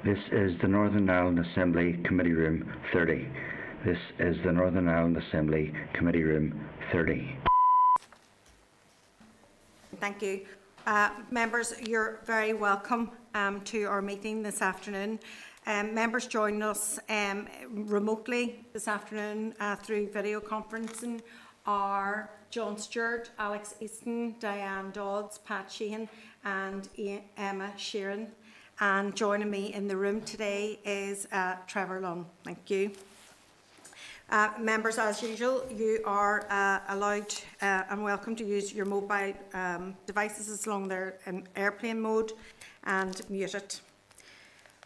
This is the Northern Ireland Assembly Committee Room 30. This is the Northern Ireland Assembly Committee Room 30. Thank you. Members, you're very welcome to our meeting this afternoon. Members join us remotely this afternoon through video conferencing are John Stewart, Alex Easton, Diane Dodds, Pat Sheehan and Emma Sheeran. And joining me in the room today is Trevor Lunn. Thank you. Members, as usual, you are allowed and welcome to use your mobile devices as long as they're in airplane mode and muted.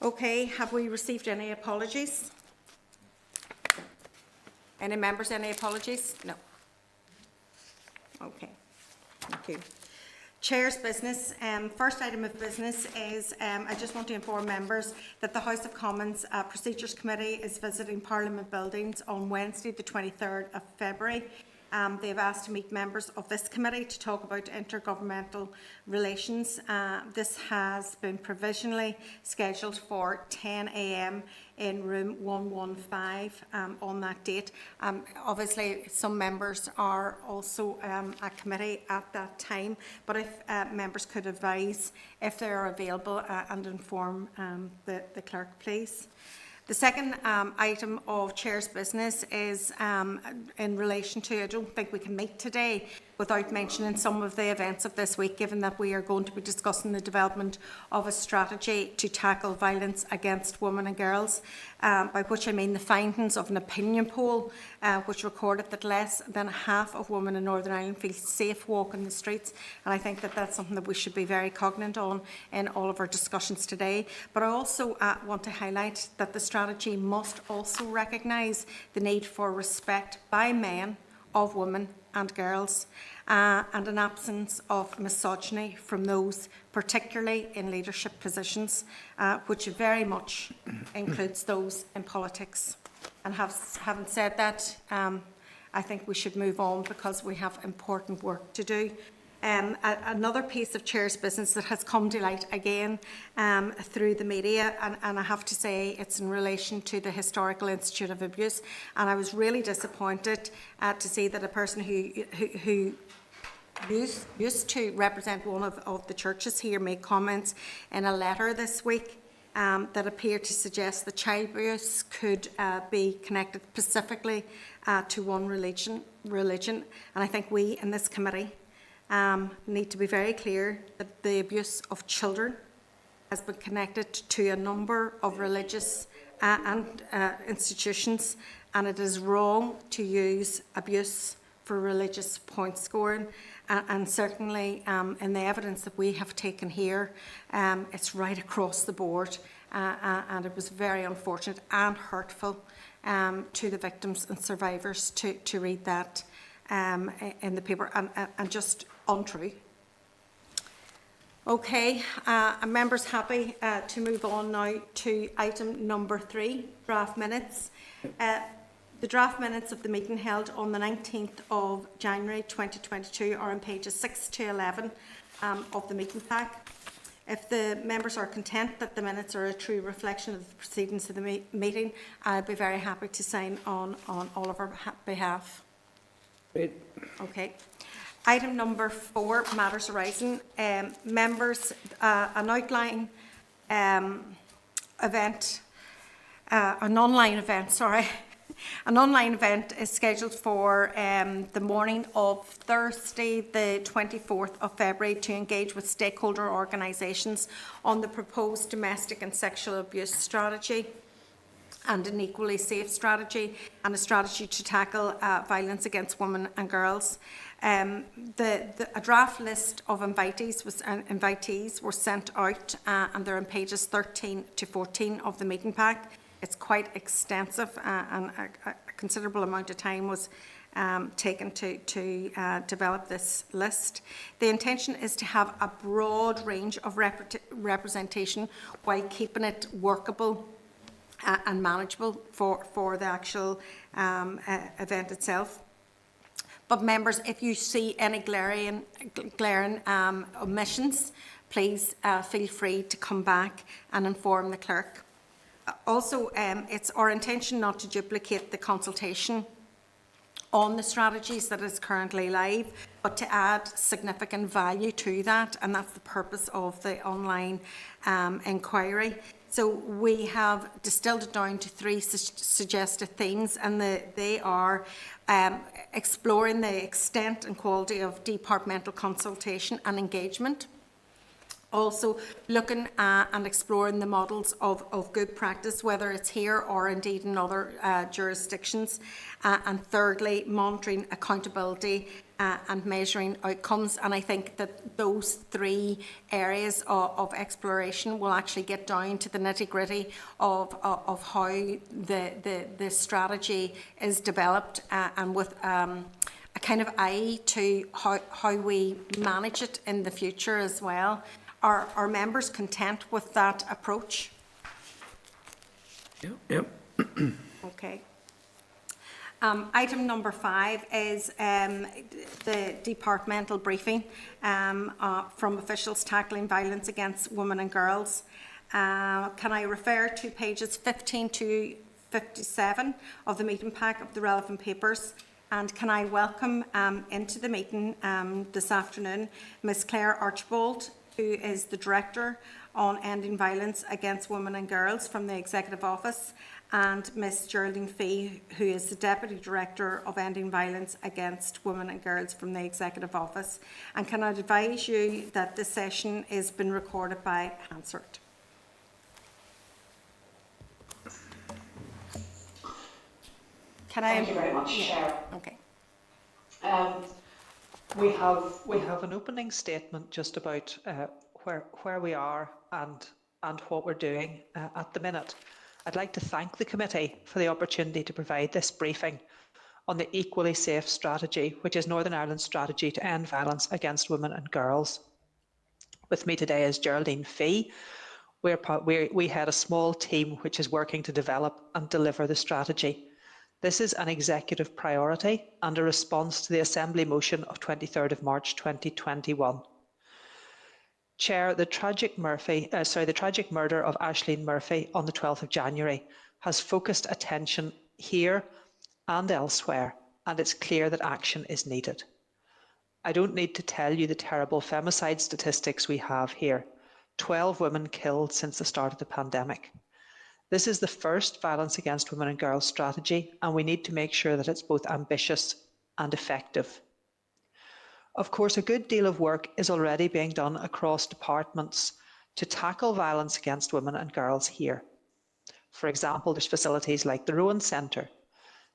Okay, have we received any apologies? Any members, any apologies? No. Okay, thank you. Chair's business. First item of business is I just want to inform members that the House of Commons Procedures Committee is visiting Parliament buildings on Wednesday the 23rd of February. They've asked to meet members of this committee to talk about intergovernmental relations. This has been provisionally scheduled for 10 a.m. in room 115 on that date. Obviously, some members are also at committee at that time, but if members could advise if they are available and inform the clerk, please. The second item of Chair's business is in relation to, I don't think we can meet today without mentioning some of the events of this week, given that we are going to be discussing the development of a strategy to tackle violence against women and girls, by which I mean the findings of an opinion poll which recorded that less than half of women in Northern Ireland feel safe walking the streets, and I think that that's something that we should be very cognizant on in all of our discussions today. But I also want to highlight that the strategy must also recognise the need for respect by men of women and girls, and an absence of misogyny from those, particularly in leadership positions, which very much includes those in politics. And having said that, I think we should move on because we have important work to do. Another piece of Chair's business that has come to light again through the media, and I have to say it's in relation to the Historical Institute of Abuse, and I was really disappointed to see that a person who used to represent one of the churches here made comments in a letter this week that appeared to suggest that child abuse could be connected specifically to one religion, and I think we in this committee need to be very clear that the abuse of children has been connected to a number of religious and institutions, and it is wrong to use abuse for religious point scoring, and certainly in the evidence that we have taken here, it's right across the board, and it was very unfortunate and hurtful to the victims and survivors to read that in the paper, and just untrue. Okay, members happy to move on now to item number 3, draft minutes. The draft minutes of the meeting held on the 19th of January 2022 are on pages 6 to 11 of the meeting pack. If the members are content that the minutes are a true reflection of the proceedings of the meeting, I'd be very happy to sign on all of our behalf. Great. Okay. Item number 4, matters arising. Members, an outline event, an online event, sorry. An online event is scheduled for the morning of Thursday, the 24th of February, to engage with stakeholder organisations on the proposed domestic and sexual abuse strategy and an equally safe strategy, and a strategy to tackle violence against women and girls. A draft list of invitees were sent out, and they're on pages 13 to 14 of the meeting pack. It's quite extensive, and a considerable amount of time was taken to develop this list. The intention is to have a broad range of representation while keeping it workable and manageable for the actual event itself. But members, if you see any glaring omissions, please feel free to come back and inform the clerk. Also, it's our intention not to duplicate the consultation on the strategies that is currently live, but to add significant value to that, and that's the purpose of the online inquiry. So we have distilled it down to 3 suggested themes, and they are exploring the extent and quality of departmental consultation and engagement. Also looking and exploring the models of good practice, whether it's here or indeed in other jurisdictions. And thirdly, monitoring accountability and measuring outcomes. And I think that those 3 areas of exploration will actually get down to the nitty-gritty of how the strategy is developed and with a kind of eye to how we manage it in the future as well. Are members content with that approach? Yep. Okay. Item number 5 is the departmental briefing from officials tackling violence against women and girls. Can I refer to pages 15 to 57 of the meeting pack of the relevant papers? And can I welcome into the meeting this afternoon Ms. Claire Archbold, who is the Director on Ending Violence Against Women and Girls from the Executive Office, and Ms. Geraldine Fee, who is the Deputy Director of Ending Violence Against Women and Girls from the Executive Office. And can I advise you that this session is being recorded by Hansard. Thank you very much, Chair. Okay. We have an opening statement just about where we are and what we're doing at the minute. I'd like to thank the committee for the opportunity to provide this briefing on the Equally Safe strategy, which is Northern Ireland's strategy to end violence against women and girls. With me today is Geraldine Fee. We had a small team which is working to develop and deliver the strategy. This is an executive priority and a response to the Assembly motion of 23rd of March 2021. Chair, the tragic murder of Ashleen Murphy on the 12th of January has focused attention here and elsewhere, and it's clear that action is needed. I don't need to tell you the terrible femicide statistics we have here. 12 women killed since the start of the pandemic. This is the first violence against women and girls strategy, and we need to make sure that it's both ambitious and effective. Of course, a good deal of work is already being done across departments to tackle violence against women and girls here. For example, there's facilities like the Rowan Centre.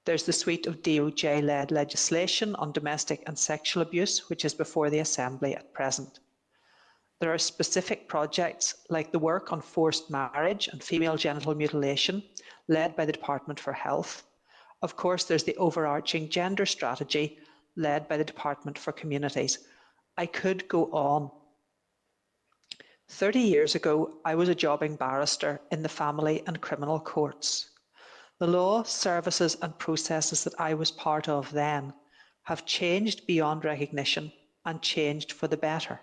There's the suite of DOJ-led legislation on domestic and sexual abuse, which is before the Assembly at present. There are specific projects like the work on forced marriage and female genital mutilation, led by the Department for Health. Of course, there's the overarching gender strategy, led by the Department for Communities. I could go on. 30 years ago, I was a jobbing barrister in the family and criminal courts. The law, services and processes that I was part of then have changed beyond recognition and changed for the better.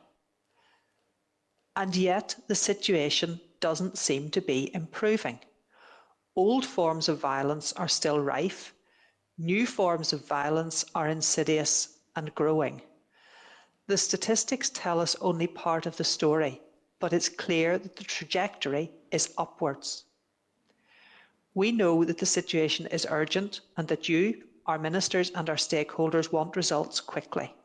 And yet the situation doesn't seem to be improving. Old forms of violence are still rife. New forms of violence are insidious and growing. The statistics tell us only part of the story, but it's clear that the trajectory is upwards. We know that the situation is urgent and that you, our ministers and our stakeholders want results quickly.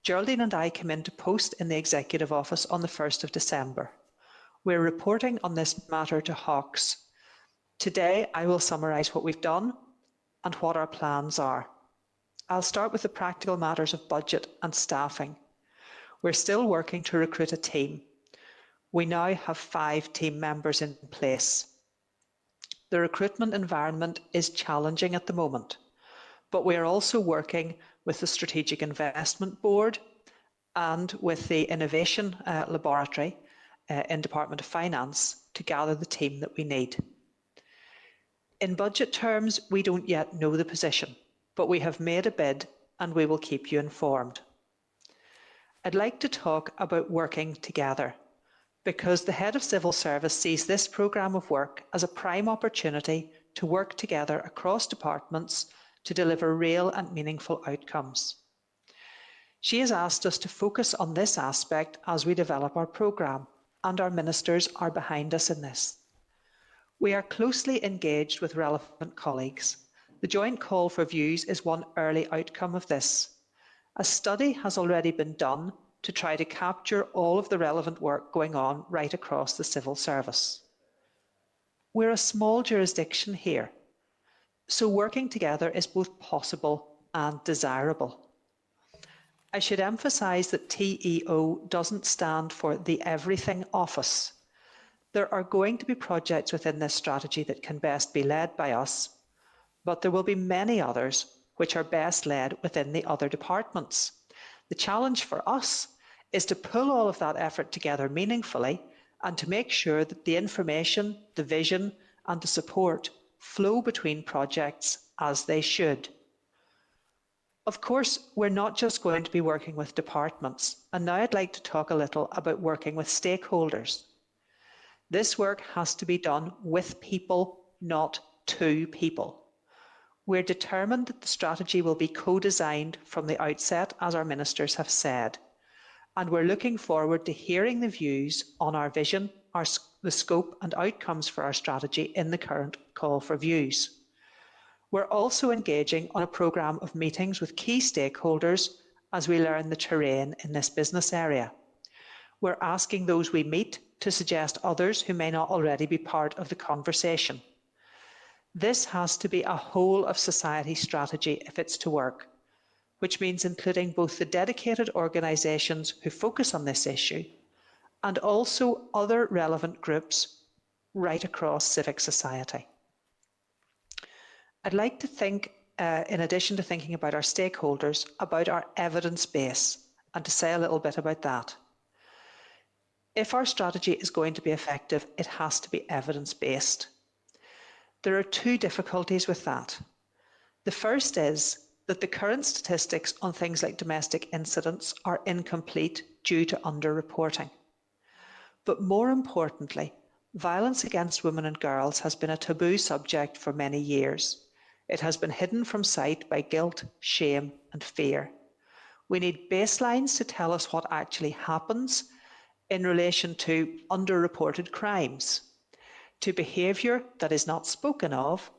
Geraldine and I came into post in the Executive Office on the 1st of December. We're reporting on this matter to Hawks. Today, I will summarise what we've done and what our plans are. I'll start with the practical matters of budget and staffing. We're still working to recruit a team. We now have 5 team members in place. The recruitment environment is challenging at the moment, but we are also working with the Strategic Investment Board and with the Innovation Laboratory in Department of Finance to gather the team that we need. In budget terms, we don't yet know the position, but we have made a bid and we will keep you informed. I'd like to talk about working together. because the Head of Civil Service sees this programme of work as a prime opportunity to work together across departments to deliver real and meaningful outcomes. She has asked us to focus on this aspect as we develop our programme, and our ministers are behind us in this. We are closely engaged with relevant colleagues. The joint call for views is one early outcome of this. A study has already been done to try to capture all of the relevant work going on right across the civil service. We're a small jurisdiction here, so working together is both possible and desirable. I should emphasise that TEO doesn't stand for the Everything Office. There are going to be projects within this strategy that can best be led by us, but there will be many others which are best led within the other departments. The challenge for us is to pull all of that effort together meaningfully and to make sure that the information, the vision and the support flow between projects as they should. Of course, we're not just going to be working with departments, and now I'd like to talk a little about working with stakeholders. This work has to be done with people, not to people. We're determined that the strategy will be co-designed from the outset, as our ministers have said, and we're looking forward to hearing the views on our vision, the scope and outcomes for our strategy in the current call for views. We're also engaging on a programme of meetings with key stakeholders as we learn the terrain in this business area. We're asking those we meet to suggest others who may not already be part of the conversation. This has to be a whole of society strategy if it's to work, which means including both the dedicated organisations who focus on this issue and also other relevant groups right across civic society. I'd like to think, in addition to thinking about our stakeholders, about our evidence base and to say a little bit about that. If our strategy is going to be effective, it has to be evidence-based. There are two difficulties with that. The first is that the current statistics on things like domestic incidents are incomplete due to underreporting. But more importantly, violence against women and girls has been a taboo subject for many years. It has been hidden from sight by guilt, shame and fear. We need baselines to tell us what actually happens in relation to underreported crimes, to behaviour that is not spoken of,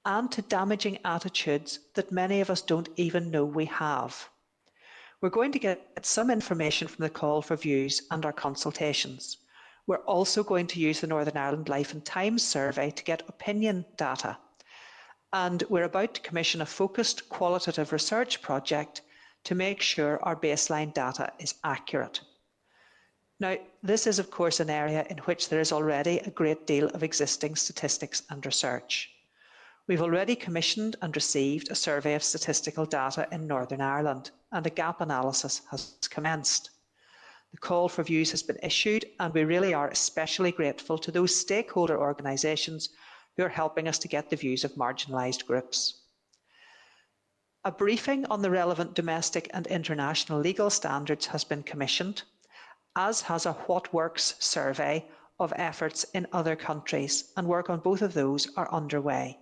and to damaging attitudes that many of us don't even know we have. We're going to get some information from the call for views and our consultations. We're also going to use the Northern Ireland Life and Times survey to get opinion data. And we're about to commission a focused qualitative research project to make sure our baseline data is accurate. Now, this is of course an area in which there is already a great deal of existing statistics and research. We've already commissioned and received a survey of statistical data in Northern Ireland, and a gap analysis has commenced. The call for views has been issued, and we really are especially grateful to those stakeholder organisations who are helping us to get the views of marginalised groups. A briefing on the relevant domestic and international legal standards has been commissioned, as has a What Works survey of efforts in other countries, and work on both of those are underway.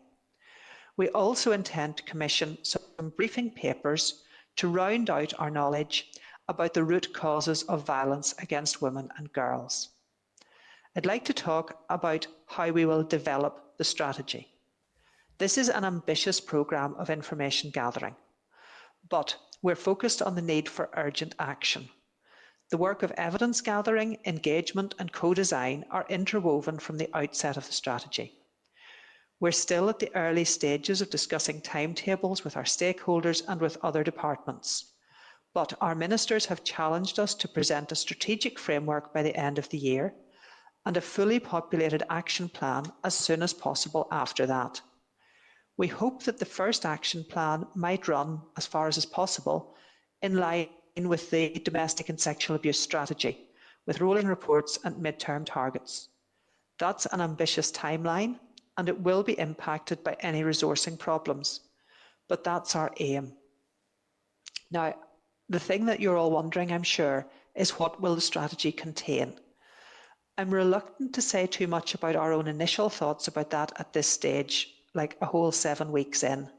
We also intend to commission some briefing papers to round out our knowledge about the root causes of violence against women and girls. I'd like to talk about how we will develop the strategy. This is an ambitious programme of information gathering, but we're focused on the need for urgent action. The work of evidence gathering, engagement and co-design are interwoven from the outset of the strategy. We're still at the early stages of discussing timetables with our stakeholders and with other departments, but our ministers have challenged us to present a strategic framework by the end of the year and a fully populated action plan as soon as possible after that. We hope that the first action plan might run as far as is possible in line with the domestic and sexual abuse strategy, with rolling reports and midterm targets. That's an ambitious timeline, and it will be impacted by any resourcing problems, but that's our aim. Now, the thing that you're all wondering, I'm sure, is what will the strategy contain? I'm reluctant to say too much about our own initial thoughts about that at this stage, like a whole 7 weeks in.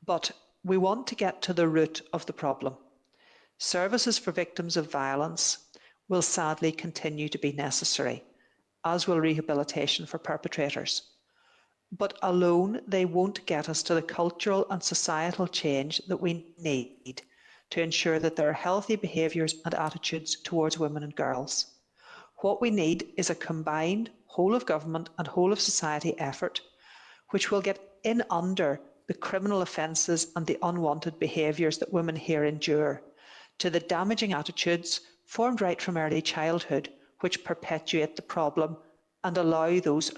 But we want to get to the root of the problem. Services for victims of violence will sadly continue to be necessary, as will rehabilitation for perpetrators. But alone, they won't get us to the cultural and societal change that we need to ensure that there are healthy behaviours and attitudes towards women and girls. What we need is a combined whole of government and whole of society effort, which will get in under the criminal offences and the unwanted behaviours that women here endure, to the damaging attitudes formed right from early childhood, which perpetuate the problem and allow those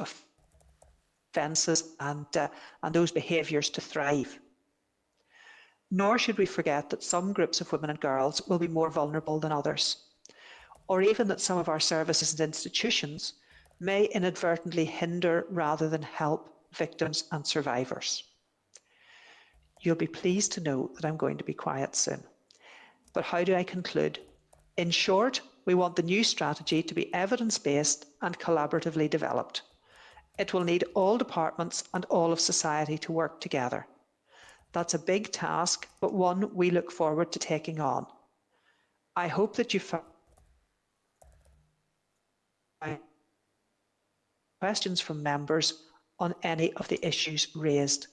offences and those behaviours to thrive. Nor should we forget that some groups of women and girls will be more vulnerable than others, or even that some of our services and institutions may inadvertently hinder rather than help victims and survivors. You'll be pleased to know that I'm going to be quiet soon. But how do I conclude? In short, we want the new strategy to be evidence-based and collaboratively developed. It will need all departments and all of society to work together. That's a big task, but one we look forward to taking on. I hope that you find questions from members on any of the issues raised.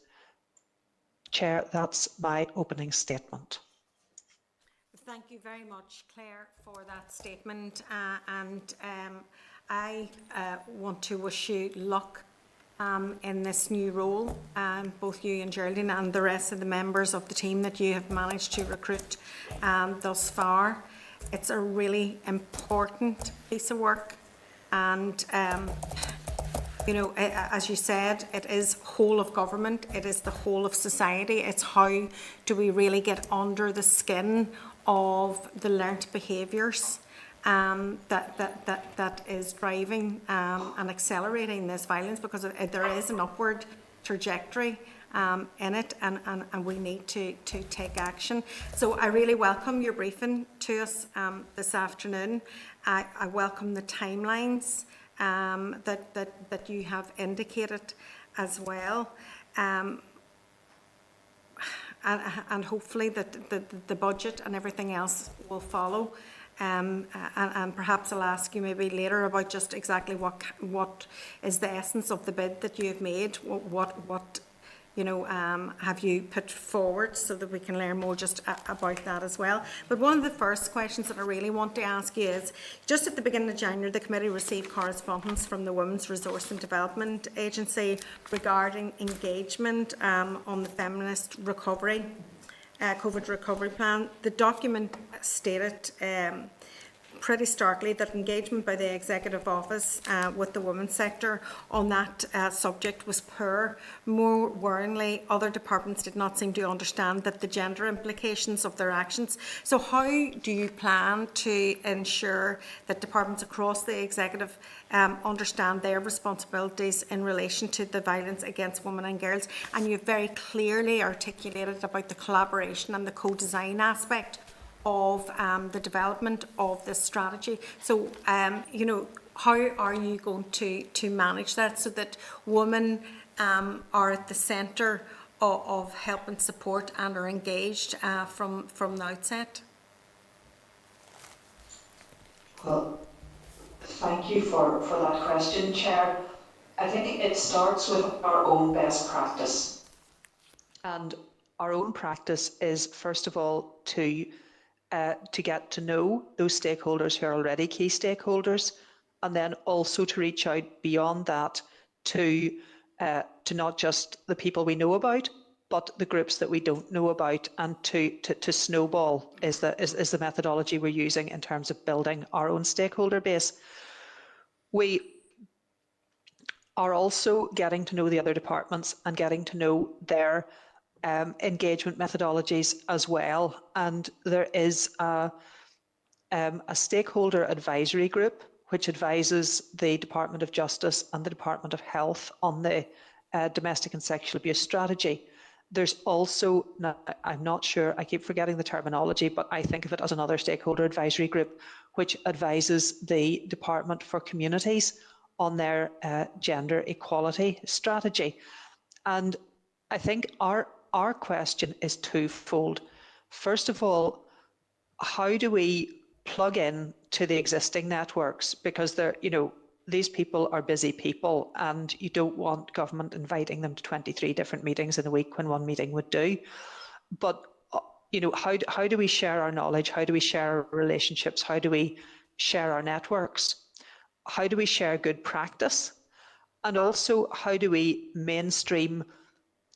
Chair, that's my opening statement. Thank you very much, Claire, for that statement. I want to wish you luck in this new role, both you and Geraldine and the rest of the members of the team that you have managed to recruit thus far. It's a really important piece of work, and you know, as you said, it is whole of government, it is the whole of society. It's how do we really get under the skin of the learnt behaviours that is driving and accelerating this violence, because there is an upward trajectory in it, and we need to take action. So I really welcome your briefing to us this afternoon. I welcome the timelines that you have indicated as well, and hopefully that the budget and everything else will follow. And perhaps I'll ask you maybe later about just exactly what is the essence of the bid that you have made. What you know, have you put forward, so that we can learn more just about that as well. But one of the first questions that I really want to ask you is, just at the beginning of January, the committee received correspondence from the Women's Resource and Development Agency regarding engagement on the feminist recovery, COVID recovery plan. The document stated pretty starkly that engagement by the Executive Office with the women's sector on that subject was poor. More worryingly, other departments did not seem to understand that the gender implications of their actions. So how do you plan to ensure that departments across the Executive understand their responsibilities in relation to the violence against women and girls? And you've very clearly articulated about the collaboration and the co-design aspect of the development of this strategy. So, you know, how are you going to manage that so that women are at the centre of help and support and are engaged from the outset? Well, thank you for that question, Chair. I think it starts with our own best practice. And our own practice is, first of all, to get to know those stakeholders who are already key stakeholders, and then also to reach out beyond that to not just the people we know about, but the groups that we don't know about, and to snowball is the methodology we're using in terms of building our own stakeholder base. We are also getting to know the other departments and getting to know their engagement methodologies as well, and there is a stakeholder advisory group which advises the Department of Justice and the Department of Health on the domestic and sexual abuse strategy, There's also, I'm not sure, I keep forgetting the terminology, but I think of it as another stakeholder advisory group, which advises the Department for Communities on their gender equality strategy. And I think our question is twofold. First of all, how do we plug in to the existing networks? Because they're, these people are busy people, and you don't want government inviting them to 23 different meetings in a week when one meeting would do. But how do we share our knowledge? How do we share our relationships? How do we share our networks? How do we share good practice? And also, how do we mainstream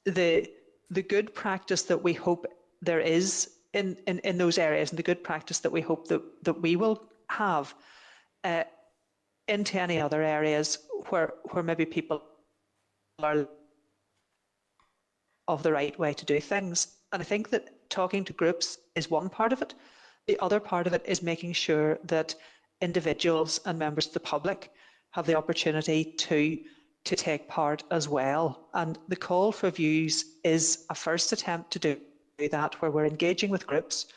the good practice that we hope there is in those areas, and the good practice that we hope that we will have into any other areas where maybe people are of the right way to do things. And I think that talking to groups is one part of it. The other part of it is making sure that individuals and members of the public have the opportunity to take part as well. And the call for views is a first attempt to do that, where we're engaging with groups.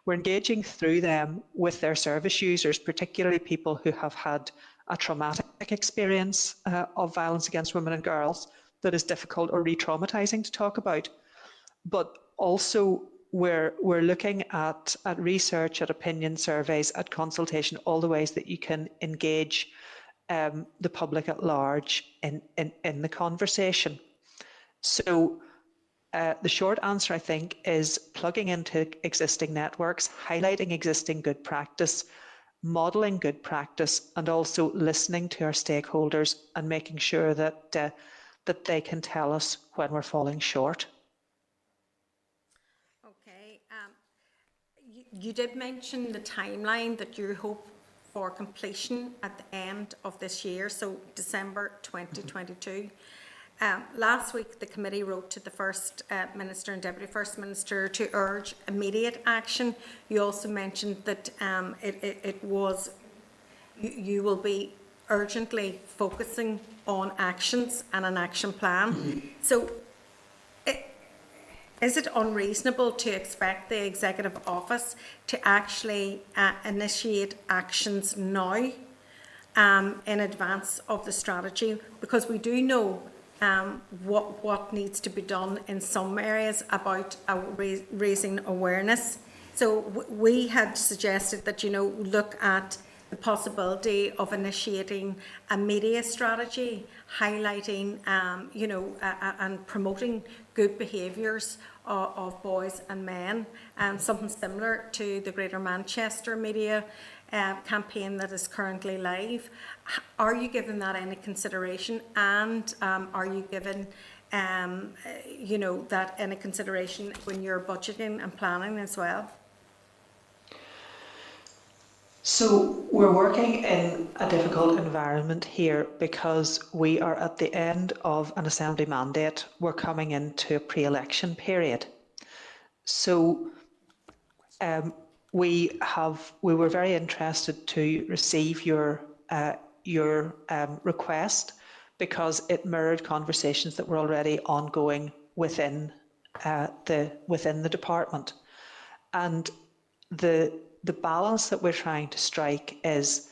We're engaging through them with their service users, particularly people who have had a traumatic experience of violence against women and girls that is difficult or re-traumatizing to talk about. But also we're looking at research, at opinion surveys, at consultation, all the ways that you can engage the public at large in the conversation. So the short answer, I think, is plugging into existing networks, highlighting existing good practice, modelling good practice, and also listening to our stakeholders and making sure that that they can tell us when we're falling short. Okay. You did mention the timeline that you hope for completion at the end of this year, so December 2022. Last week, the committee wrote to the First Minister and Deputy First Minister to urge immediate action. You also mentioned that you will be urgently focusing on actions and an action plan. So, is it unreasonable to expect the Executive Office to actually initiate actions now in advance of the strategy? Because we do know what needs to be done in some areas about raising awareness. So we had suggested that, look at the possibility of initiating a media strategy, highlighting, and promoting good behaviours of boys and men, something similar to the Greater Manchester media campaign that is currently live. Are you giving that any consideration, and are you giving that any consideration when you're budgeting and planning as well? So we're working in a difficult environment here because we are at the end of an Assembly mandate. We're coming into a pre-election period. So we were very interested to receive your request, because it mirrored conversations that were already ongoing within the department. And the balance that we're trying to strike is,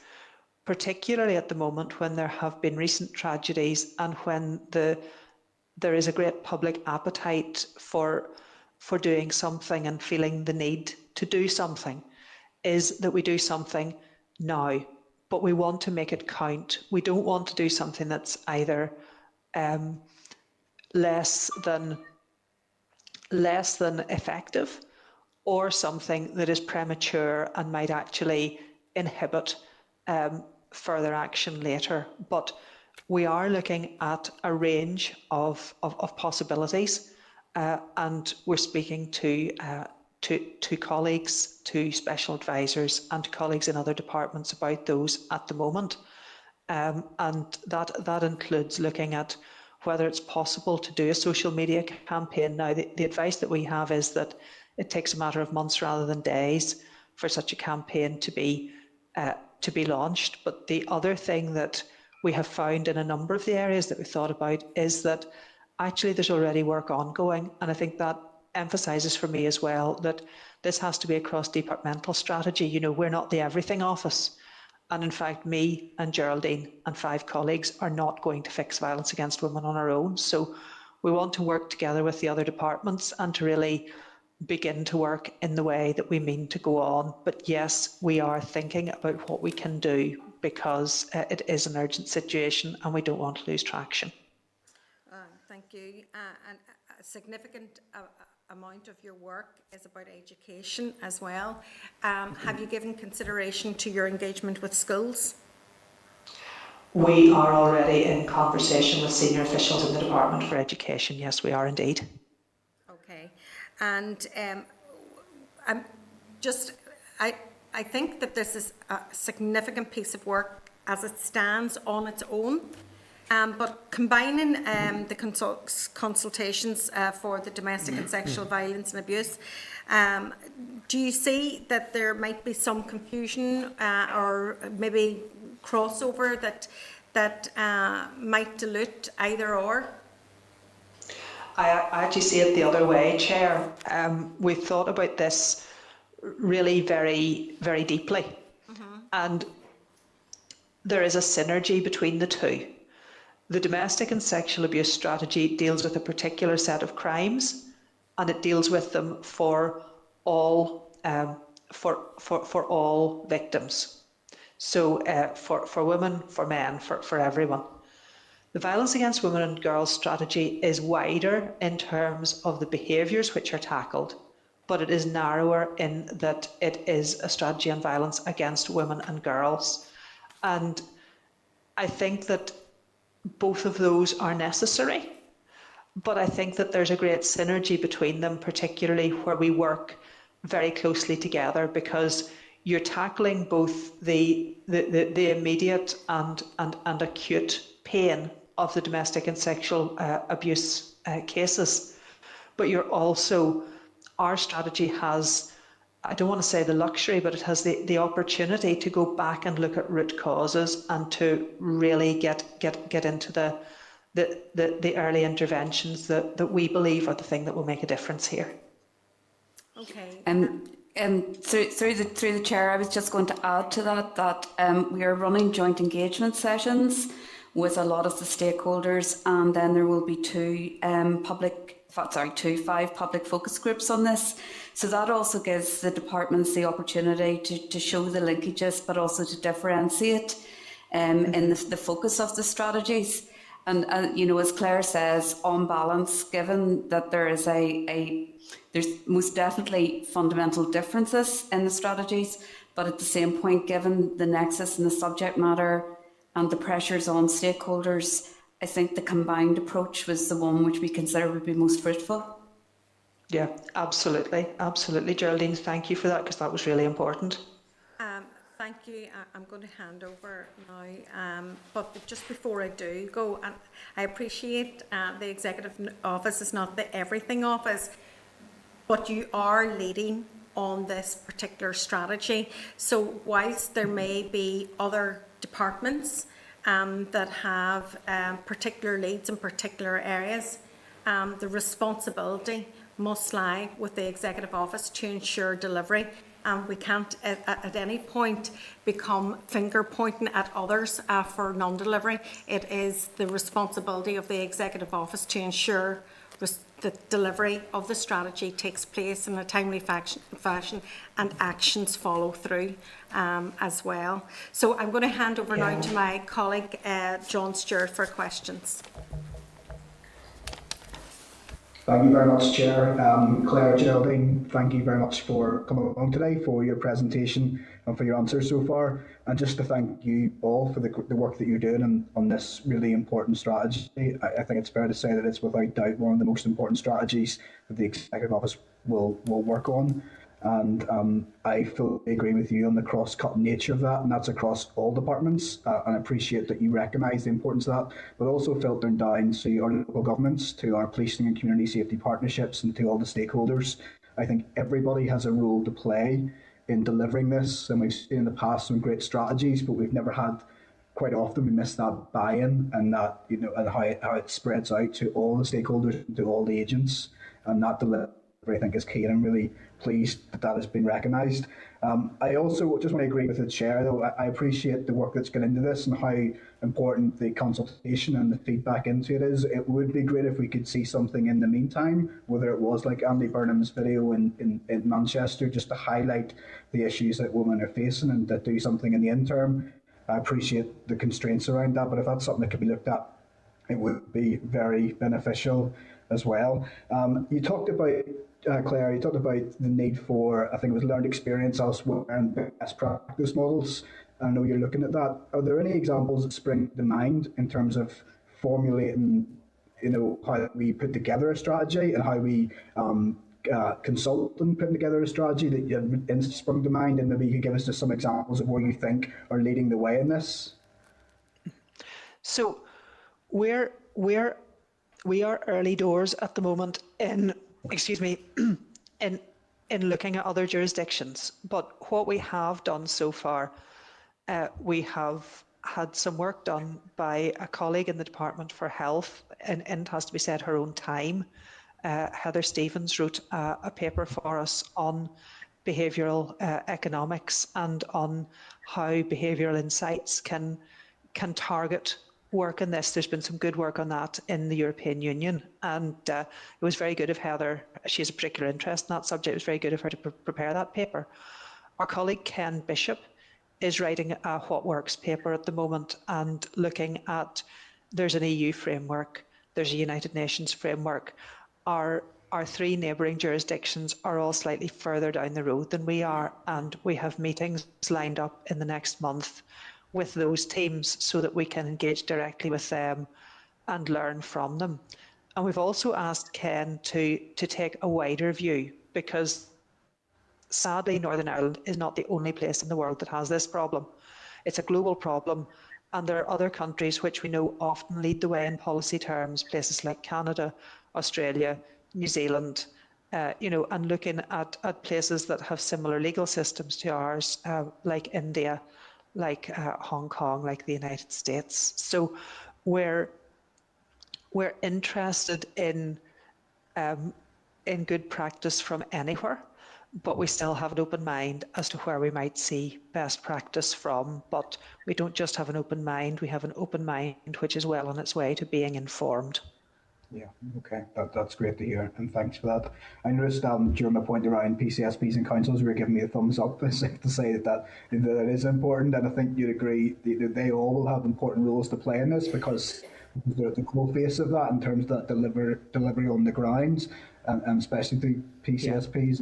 particularly at the moment when there have been recent tragedies and when there is a great public appetite for doing something and feeling the need to do something, is that we do something now, but we want to make it count. We don't want to do something that's either less than effective, or something that is premature and might actually inhibit further action later. But we are looking at a range of possibilities, and we're speaking to colleagues, to special advisors, and to colleagues in other departments about those at the moment. And that includes looking at whether it's possible to do a social media campaign. Now, the advice that we have is that it takes a matter of months rather than days for such a campaign to be launched. But the other thing that we have found in a number of the areas that we thought about is that actually there's already work ongoing, and I think that emphasises for me as well that this has to be a cross-departmental strategy. You know, we're not the everything office, and in fact me and Geraldine and 5 colleagues are not going to fix violence against women on our own. So we want to work together with the other departments and to really begin to work in the way that we mean to go on. But yes, we are thinking about what we can do, because it is an urgent situation and we don't want to lose traction. Thank you. And a significant amount of your work is about education as well. Have you given consideration to your engagement with schools? We are already in conversation with senior officials in the Department for Education. Yes, we are indeed. Okay. And I think that this is a significant piece of work as it stands on its own. But combining the consultations for the domestic and sexual violence and abuse, do you see that there might be some confusion or maybe crossover that might dilute either or? I actually see it the other way, Chair. We've thought about this really very, very deeply. And there is a synergy between the two. The domestic and sexual abuse strategy deals with a particular set of crimes, and it deals with them for all for all victims. So for women, for men, for everyone. The violence against women and girls strategy is wider in terms of the behaviours which are tackled, but it is narrower in that it is a strategy on violence against women and girls. And I think that both of those are necessary, but I think that there's a great synergy between them, particularly where we work very closely together, because you're tackling both the immediate and acute pain of the domestic and sexual abuse cases, but you're also, our strategy has, I don't want to say the luxury, but it has the opportunity to go back and look at root causes and to really get into the early interventions that we believe are the thing that will make a difference here. Okay. Through the chair, I was just going to add to that we are running joint engagement sessions with a lot of the stakeholders, and then there will be 5 public focus groups on this. So that also gives the departments the opportunity to show the linkages, but also to differentiate in the focus of the strategies. And you know, as Claire says, on balance, given that there is there's most definitely fundamental differences in the strategies, but at the same point, given the nexus and the subject matter and the pressures on stakeholders, I think the combined approach was the one which we consider would be most fruitful. Yeah, absolutely. Absolutely. Geraldine, thank you for that, because that was really important. Thank you. I'm going to hand over now, but just before I do go, I appreciate the Executive Office is not the everything office, but you are leading on this particular strategy. So whilst there may be other departments that have particular leads in particular areas, the responsibility must lie with the Executive Office to ensure delivery. We can't at any point become finger pointing at others for non-delivery. It is the responsibility of the Executive Office to ensure the delivery of the strategy takes place in a timely fashion and actions follow through as well. So I'm going to hand over now to my colleague John Stewart for questions. Thank you very much, Chair. Claire, Geraldine, thank you very much for coming along today, for your presentation and for your answers so far. And just to thank you all for the work that you're doing on this really important strategy. I think it's fair to say that it's without doubt one of the most important strategies that the Executive Office will work on. And I fully agree with you on the cross-cutting nature of that, and that's across all departments. And I appreciate that you recognise the importance of that, but also filtering down to our local governments, to our policing and community safety partnerships, and to all the stakeholders. I think everybody has a role to play in delivering this, and we've seen in the past some great strategies, but we've never had quite often we miss that buy-in and that, and how it spreads out to all the stakeholders, to all the agents, and that delivery, I think, is key. And I'm really pleased that that has been recognised. I also just want to agree with the chair, though. I appreciate the work that's gone into this and how important the consultation and the feedback into it is. It would be great if we could see something in the meantime, whether it was like Andy Burnham's video in Manchester, just to highlight the issues that women are facing and to do something in the interim. I appreciate the constraints around that, but if that's something that could be looked at, it would be very beneficial as well. You talked about, Claire, you talked about the need for, I think it was learned experience elsewhere and best practice models. I know you're looking at that. Are there any examples that spring to mind in terms of formulating, how we put together a strategy and how we consult and putting together a strategy that you sprung to mind, and maybe you could give us just some examples of where you think are leading the way in this? So we are early doors at the moment in, in looking at other jurisdictions. But what we have done so far, we have had some work done by a colleague in the Department for Health, and it has to be said, her own time. Heather Stevens wrote a paper for us on behavioural economics and on how behavioural insights can target work in this. There's been some good work on that in the European Union, and it was very good of Heather. She has a particular interest in that subject. It was very good of her to prepare that paper. Our colleague Ken Bishop is writing a What Works paper at the moment and looking at, there's an EU framework, there's a United Nations framework. Our three neighbouring jurisdictions are all slightly further down the road than we are, and we have meetings lined up in the next month with those teams so that we can engage directly with them and learn from them. And we've also asked Ken to take a wider view, because sadly Northern Ireland is not the only place in the world that has this problem. It's a global problem, and there are other countries which we know often lead the way in policy terms, places like Canada, Australia, New Zealand, and looking at places that have similar legal systems to ours, like India, like Hong Kong, like the United States. So we're interested in good practice from anywhere, but we still have an open mind as to where we might see best practice from. But we don't just have an open mind, we have an open mind which is well on its way to being informed. Yeah, okay, that's great to hear, and thanks for that. I noticed during my point around PCSPs and councils, you were giving me a thumbs up to say that it is important, and I think you'd agree that they all will have important roles to play in this, because they're at the core face of that in terms of that delivery on the ground, and especially through PCSPs.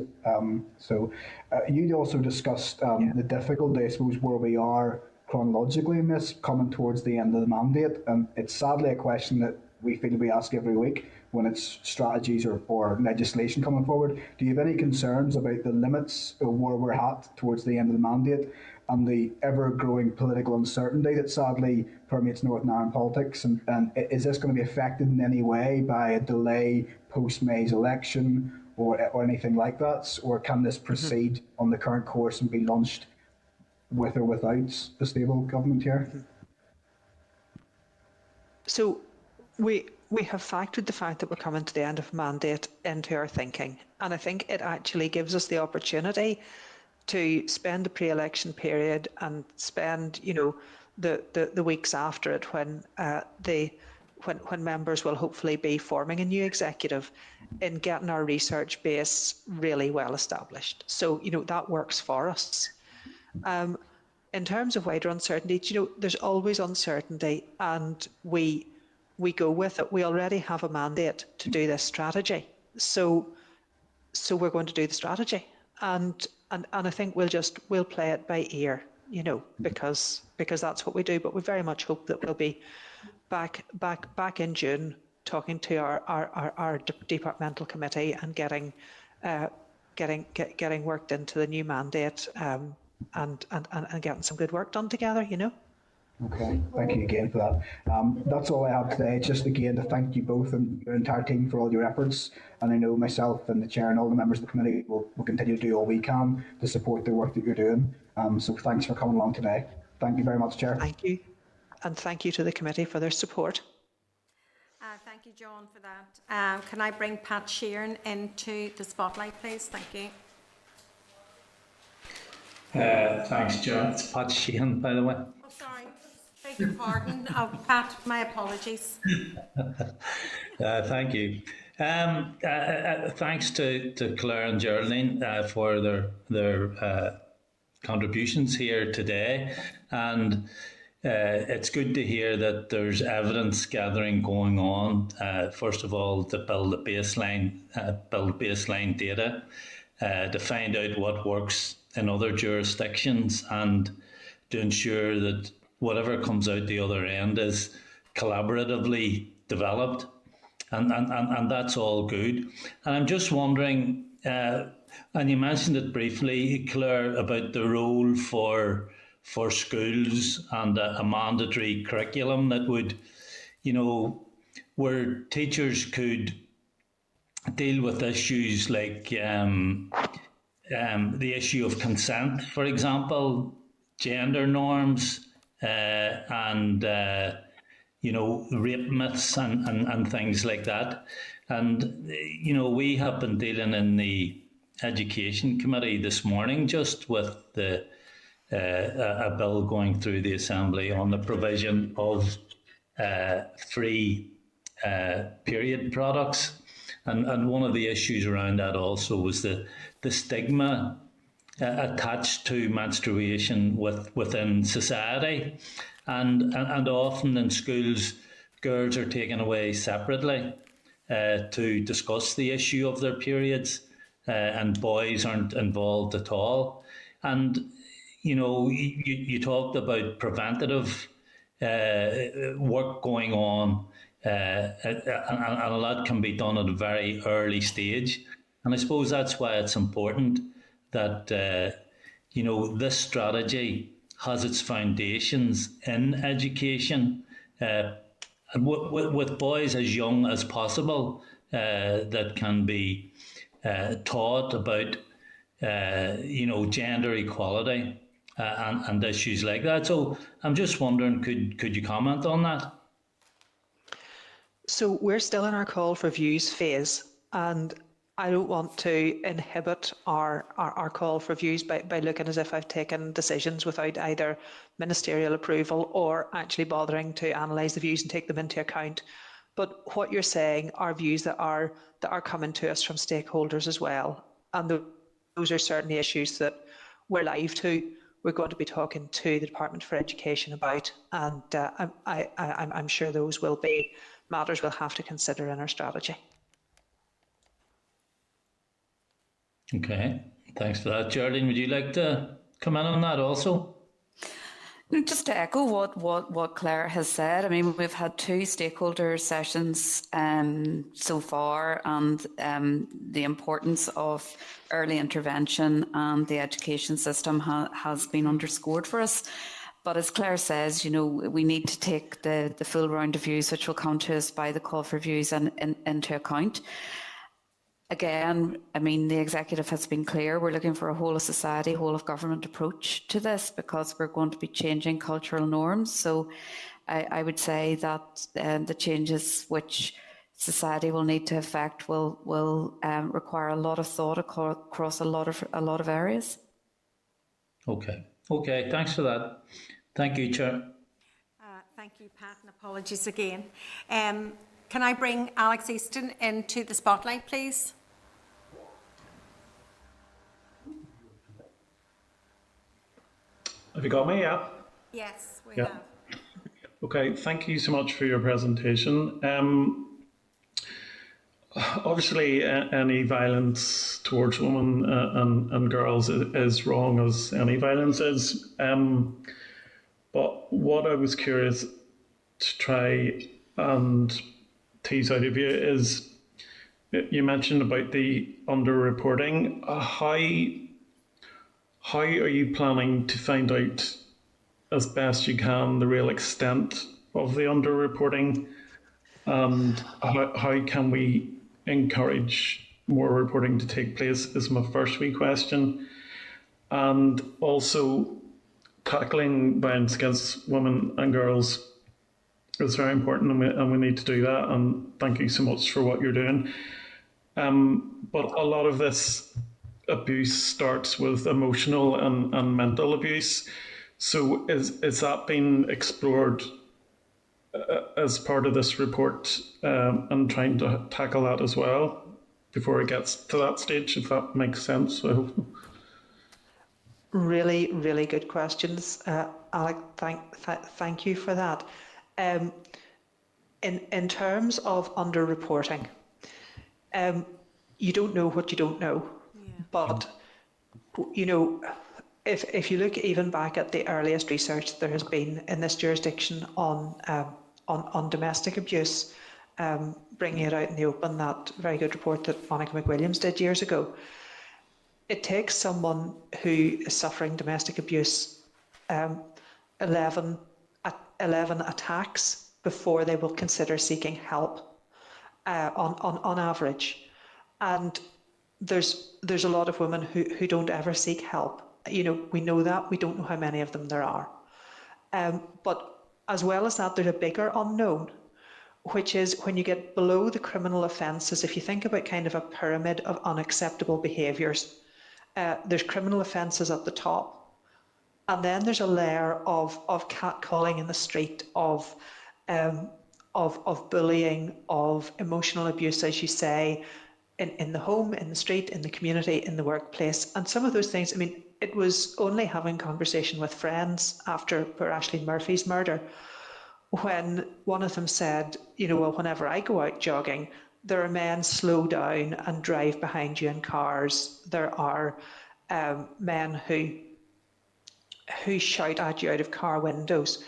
You also discussed the difficulty, I suppose, where we are chronologically in this, coming towards the end of the mandate, and it's sadly a question that we feel we ask every week when it's strategies or legislation coming forward. Do you have any concerns about the limits of where we're at towards the end of the mandate and the ever-growing political uncertainty that sadly permeates Northern Ireland politics? And is this going to be affected in any way by a delay post-May's election or anything like that? Or can this proceed on the current course and be launched with or without a stable government here? So we have factored the fact that we're coming to the end of mandate into our thinking, and I think it actually gives us the opportunity to spend the pre-election period and spend, the weeks after it when members will hopefully be forming a new executive, in getting our research base really well established. So that works for us. In terms of wider uncertainty, there's always uncertainty, and we go with it. We already have a mandate to do this strategy, so we're going to do the strategy, and I think we'll play it by ear, because that's what we do. But we very much hope that we'll be back in June talking to our departmental committee and getting worked into the new mandate, and getting some good work done together, Okay, thank you again for that. That's all I have today. Just again to thank you both and your entire team for all your efforts. And I know myself and the chair and all the members of the committee will continue to do all we can to support the work that you're doing. So thanks for coming along today. Thank you very much, Chair. Thank you. and thank you to the committee for their support. Thank you, John, for that. Can I bring Pat Sheeran into the spotlight, please? Thank you. Thanks, Joe. It's Pat Sheehan, by the way. Oh, sorry. Beg your pardon. Oh, Pat, my apologies. Thank you. Thanks to Claire and Geraldine for their contributions here today, and it's good to hear that there's evidence gathering going on. First of all, to build baseline data, to find out what works in other jurisdictions, and to ensure that whatever comes out the other end is collaboratively developed, and that's all good. And I'm just wondering, and you mentioned it briefly, Claire, about the role for schools and a mandatory curriculum that would, where teachers could deal with issues like the issue of consent, for example, gender norms, and rape myths and things like that. And we have been dealing in the Education Committee this morning just with a bill going through the Assembly on the provision of free period products. And one of the issues around that also was the stigma attached to menstruation within society. And often in schools, girls are taken away separately to discuss the issue of their periods, and boys aren't involved at all. And, you talked about preventative work going on, and a lot can be done at a very early stage. And I suppose that's why it's important that, this strategy has its foundations in education, with boys as young as possible, that can be taught about, gender equality and issues like that. So I'm just wondering, could you comment on that? So we're still in our call for views phase, and I don't want to inhibit our call for views by looking as if I've taken decisions without either ministerial approval or actually bothering to analyse the views and take them into account. But what you're saying are views that are coming to us from stakeholders as well, and those are certainly issues that we're live to. We're going to be talking to the Department for Education about, and I'm sure those will be matters we'll have to consider in our strategy. Okay, thanks for that. Geraldine, would you like to comment on that also? Just to echo what Claire has said, I mean, we've had 2 stakeholder sessions so far, and the importance of early intervention and the education system has been underscored for us. But as Claire says, we need to take the full round of views which will come to us by the call for views and into account. Again, I mean, the executive has been clear. We're looking for a whole of society, whole of government approach to this, because we're going to be changing cultural norms. So I would say that the changes which society will need to effect will require a lot of thought across a lot of areas. Okay, thanks for that. Thank you, Chair. Thank you, Pat, and apologies again. Can I bring Alex Easton into the spotlight, please? Have you got me? Yeah. Yes, we Yeah. have. Okay. Thank you so much for your presentation. Obviously, any violence towards women and girls is wrong, as any violence is. But what I was curious to try and tease out of you is, you mentioned about the underreporting. How are you planning to find out as best you can the real extent of the underreporting, and how can we encourage more reporting to take place is my first wee question. And also, tackling violence against women and girls is very important, and we need to do that. And thank you so much for what you're doing. But a lot of this abuse starts with emotional and mental abuse. So is that being explored as part of this report, and trying to tackle that as well before it gets to that stage, if that makes sense? I hope. Really, really good questions, Alec. Thank you for that. In terms of underreporting, you don't know what you don't know, but you know, if you look even back at the earliest research there has been in this jurisdiction on domestic abuse, bringing it out in the open, that very good report that Monica McWilliams did years ago. It takes someone who is suffering domestic abuse 11 attacks before they will consider seeking help, on average. And there's a lot of women who don't ever seek help. You know, we know that. We don't know how many of them there are. But as well as that, there's a bigger unknown, which is when you get below the criminal offences. If you think about kind of a pyramid of unacceptable behaviours, there's criminal offences at the top, and then there's a layer of catcalling in the street, of bullying, of emotional abuse, as you say, in the home, in the street, in the community, in the workplace. And some of those things, I mean, it was only having conversation with friends after poor Ashley Murphy's murder, when one of them said, you know, well, whenever I go out jogging, there are men slow down and drive behind you in cars. There are men who shout at you out of car windows.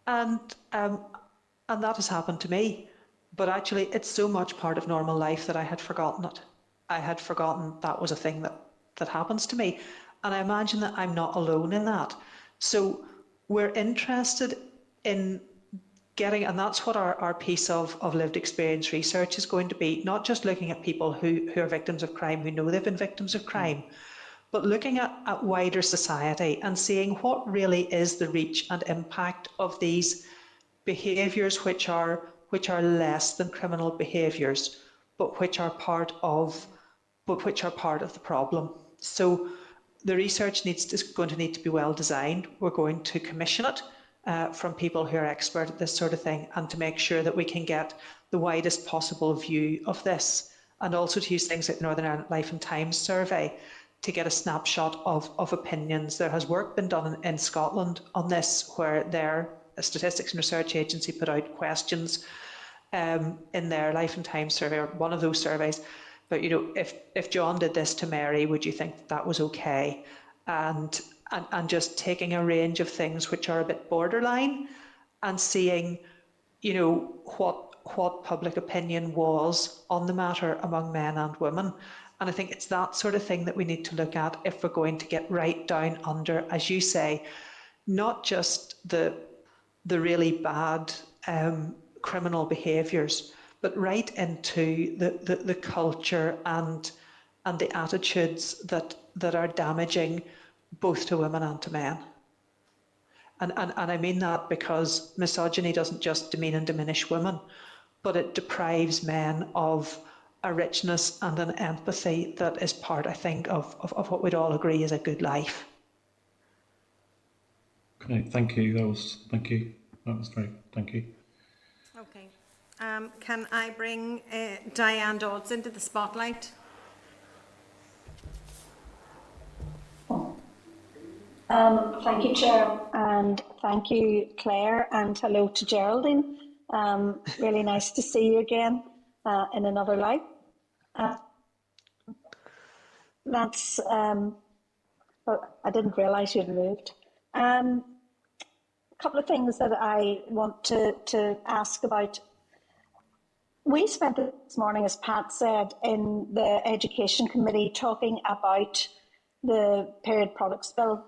And that has happened to me. But actually, it's so much part of normal life that I had forgotten it. I had forgotten that was a thing that happens to me. And I imagine that I'm not alone in that. So we're interested in getting, and that's what our piece of lived experience research is going to be, not just looking at people who are victims of crime, who know they've been victims of crime, but looking at wider society and seeing what really is the reach and impact of these behaviours which are less than criminal behaviours, but which are part of the problem. So the research is going to need to be well designed. We're going to commission it from people who are expert at this sort of thing, and to make sure that we can get the widest possible view of this, and also to use things like Northern Ireland Life and Times survey to get a snapshot of opinions. There has work been done in Scotland on this, where their Statistics and Research Agency put out questions in their Life and Times survey, or one of those surveys. But you know, if John did this to Mary, would you think that was okay? And just taking a range of things which are a bit borderline, and seeing, you know, what public opinion was on the matter among men and women. And I think it's that sort of thing that we need to look at if we're going to get right down under, as you say, not just the really bad criminal behaviours, but right into the culture and the attitudes that are damaging both to women and to men. And I mean that because misogyny doesn't just demean and diminish women, but it deprives men of a richness and an empathy that is part, I think, of what we'd all agree is a good life. Okay, thank you. Thank you. That was great. Thank you. Okay. Can I bring Diane Dodds into the spotlight? Thank you, Chair, and thank you, Claire, and hello to Geraldine. Really nice to see you again in another life. I didn't realise you'd moved. A couple of things that I want to ask about. We spent this morning, as Pat said, in the Education Committee talking about the Period Products Bill.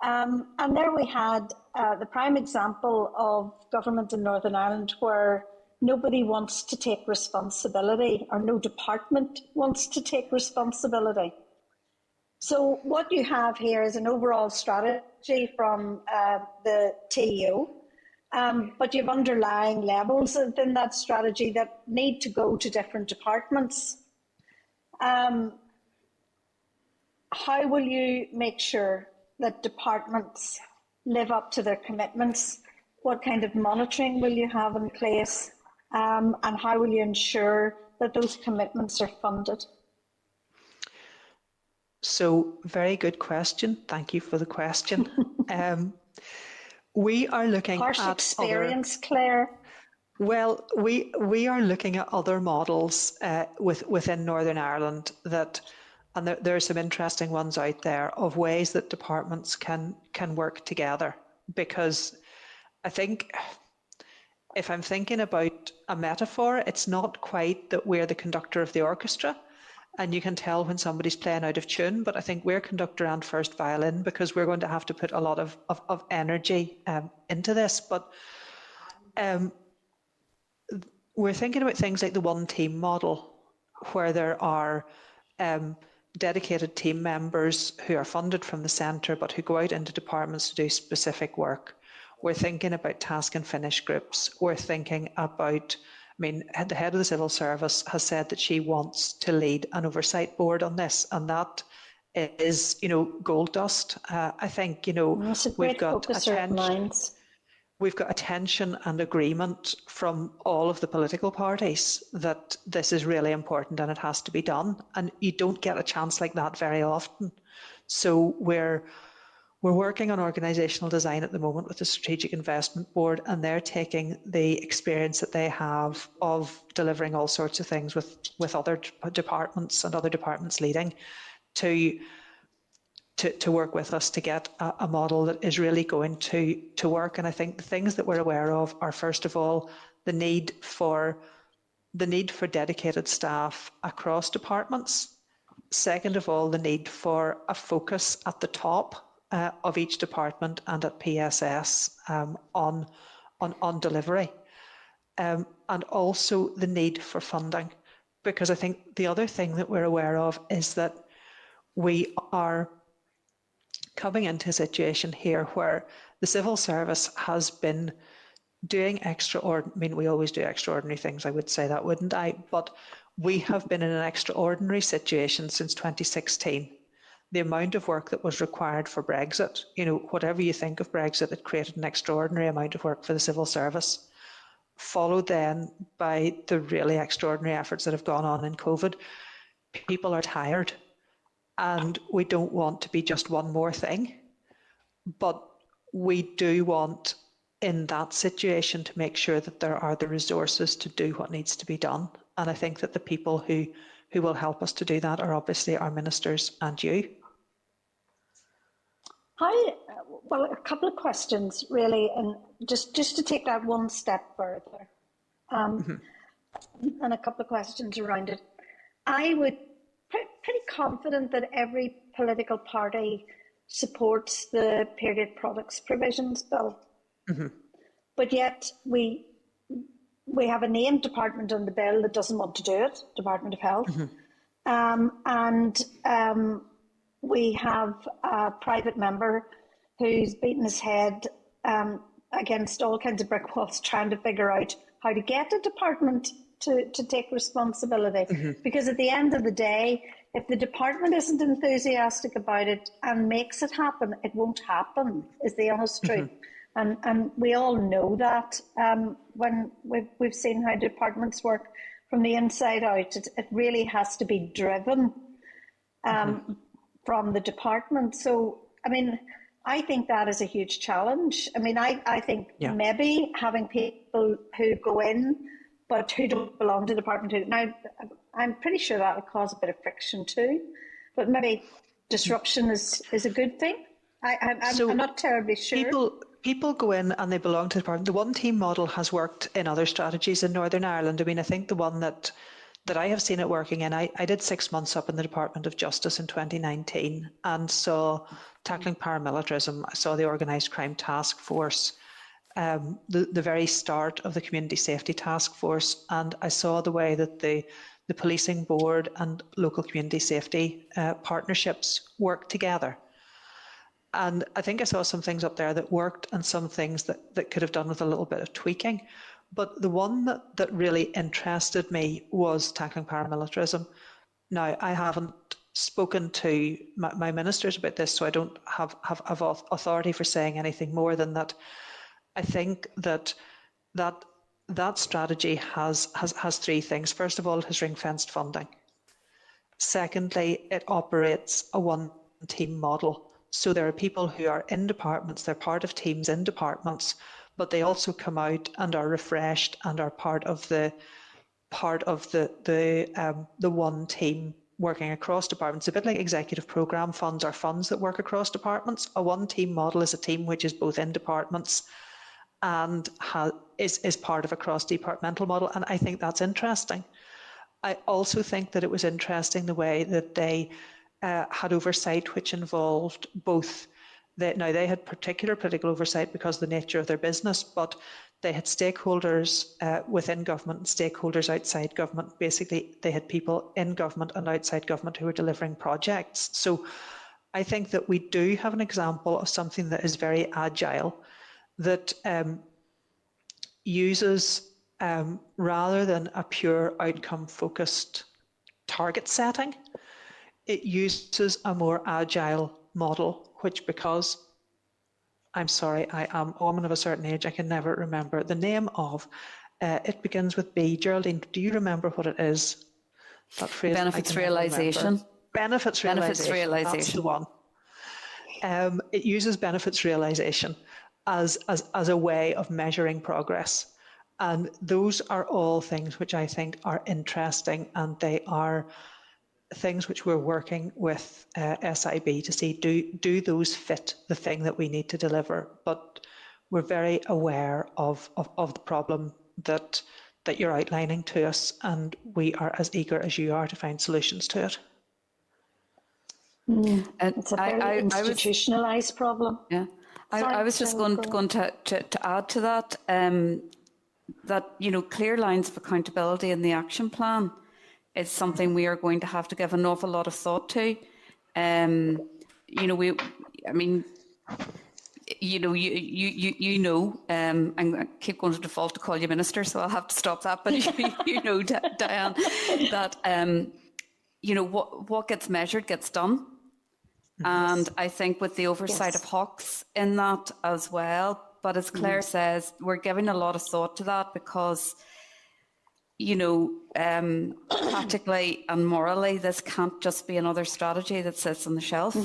And there we had the prime example of government in Northern Ireland where nobody wants to take responsibility, or no department wants to take responsibility. So what you have here is an overall strategy from the TEO, but you have underlying levels within that strategy that need to go to different departments. How will you make sure that departments live up to their commitments? What kind of monitoring will you have in place? And how will you ensure that those commitments are funded? So, very good question. Thank you for the question. We are looking Harsh at experience, Claire. Well, we are looking at other models within Northern Ireland and there are some interesting ones out there of ways that departments can work together. Because I think if I'm thinking about a metaphor, it's not quite that we're the conductor of the orchestra, and you can tell when somebody's playing out of tune. But I think we're conductor and first violin because we're going to have to put a lot of energy into this. But we're thinking about things like the one team model, where there are dedicated team members who are funded from the centre but who go out into departments to do specific work. We're thinking about task and finish groups. We're thinking about, the head of the civil service has said that she wants to lead an oversight board on this, and that is, gold dust. I think, It's a great focuser of minds. We've got attention and agreement from all of the political parties that this is really important and it has to be done. And you don't get a chance like that very often. So we're working on organisational design at the moment with the Strategic Investment Board, and they're taking the experience that they have of delivering all sorts of things with other departments and other departments leading to work with us to get a model that is really going to work. And I think the things that we're aware of are, first of all, the need for dedicated staff across departments. Second of all, the need for a focus at the top of each department and at PSS on delivery. And also the need for funding. Because I think the other thing that we're aware of is that we are coming into a situation here where the civil service has been doing we always do extraordinary things, I would say that, wouldn't I? But we have been in an extraordinary situation since 2016. The amount of work that was required for Brexit, whatever you think of Brexit, it created an extraordinary amount of work for the civil service, followed then by the really extraordinary efforts that have gone on in COVID. People are tired. And we don't want to be just one more thing, but we do want, in that situation, to make sure that there are the resources to do what needs to be done. And I think that the people who will help us to do that are obviously our ministers and you. Well, a couple of questions really, and just to take that one step further, and a couple of questions around it. I would pretty confident that every political party supports the period products provisions bill. But yet we have a named department in the bill that doesn't want to do it, Department of Health. We have a private member who's beaten his head against all kinds of brick walls trying to figure out how to get a department to take responsibility. Because at the end of the day, if the department isn't enthusiastic about it and makes it happen, it won't happen, is the honest truth. And we all know that when we've seen how departments work from the inside out. It really has to be driven from the department. So, I think that is a huge challenge. I think maybe having people who go in but who don't belong to the department. Now, I'm pretty sure that would cause a bit of friction too, but maybe disruption is a good thing. I'm not terribly sure. People go in and they belong to the department. The one team model has worked in other strategies in Northern Ireland. I think the one that I have seen it working in, I did 6 months up in the Department of Justice in 2019 and saw tackling paramilitarism. I saw the Organised Crime Task Force, the very start of the Community Safety Task Force, and I saw the way that the the policing board and local community safety partnerships work together. And I think I saw some things up there that worked and some things that could have done with a little bit of tweaking. But the one that really interested me was tackling paramilitarism. Now, I haven't spoken to my ministers about this, so I don't have authority for saying anything more than that. I think that strategy has three things. First of all, it has ring-fenced funding. Secondly, it operates a one-team model. So there are people who are in departments, they're part of teams in departments, but they also come out and are refreshed and are part of the one team working across departments. A bit like executive programme funds are funds that work across departments. A one team model is a team which is both in departments and is part of a cross-departmental model, and I think that's interesting. I also think that it was interesting the way that they had oversight which involved both. They had particular political oversight because of the nature of their business, but they had stakeholders within government and stakeholders outside government. Basically, they had people in government and outside government who were delivering projects. So I think that we do have an example of something that is very agile, that uses, rather than a pure outcome-focused target setting, it uses a more agile model, which, because I'm sorry, I am a woman of a certain age, I can never remember the name of. It begins with B. Geraldine, do you remember what it is? That phrase. Benefits realisation. Benefits realisation. That's the one. It uses benefits realisation as a way of measuring progress. And those are all things which I think are interesting, and they are things which we're working with SIB to see, do those fit the thing that we need to deliver. But we're very aware of the problem that you're outlining to us, and we are as eager as you are to find solutions to it. It's a very institutionalised problem. Yeah, I was just going to add to that, that, you know, clear lines of accountability in the action plan is something we are going to have to give an awful lot of thought to. You know, I keep going to default to call you minister, so I'll have to stop that. But you know, Diane, that you know, what gets measured gets done, and I think with the oversight of Hawks in that as well. But as Claire says, we're giving a lot of thought to that because, you know, practically and morally, this can't just be another strategy that sits on the shelf.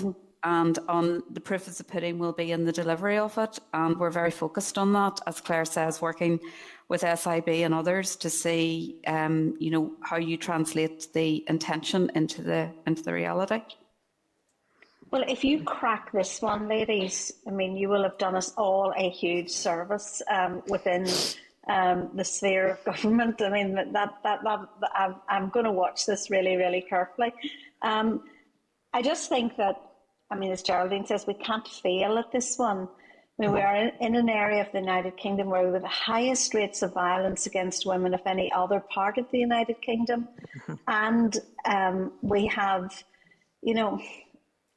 And on the proof of the pudding will be in the delivery of it. And we're very focused on that, as Claire says, working with SIB and others to see, you know, how you translate the intention into the reality. Well, if you crack this one, ladies, I mean, you will have done us all a huge service within the sphere of government. I mean, I'm going to watch this really, really carefully. I just think that, I mean, as Geraldine says, we can't fail at this one. I mean, we are in an area of the United Kingdom where we have the highest rates of violence against women of any other part of the United Kingdom. And we have, you know,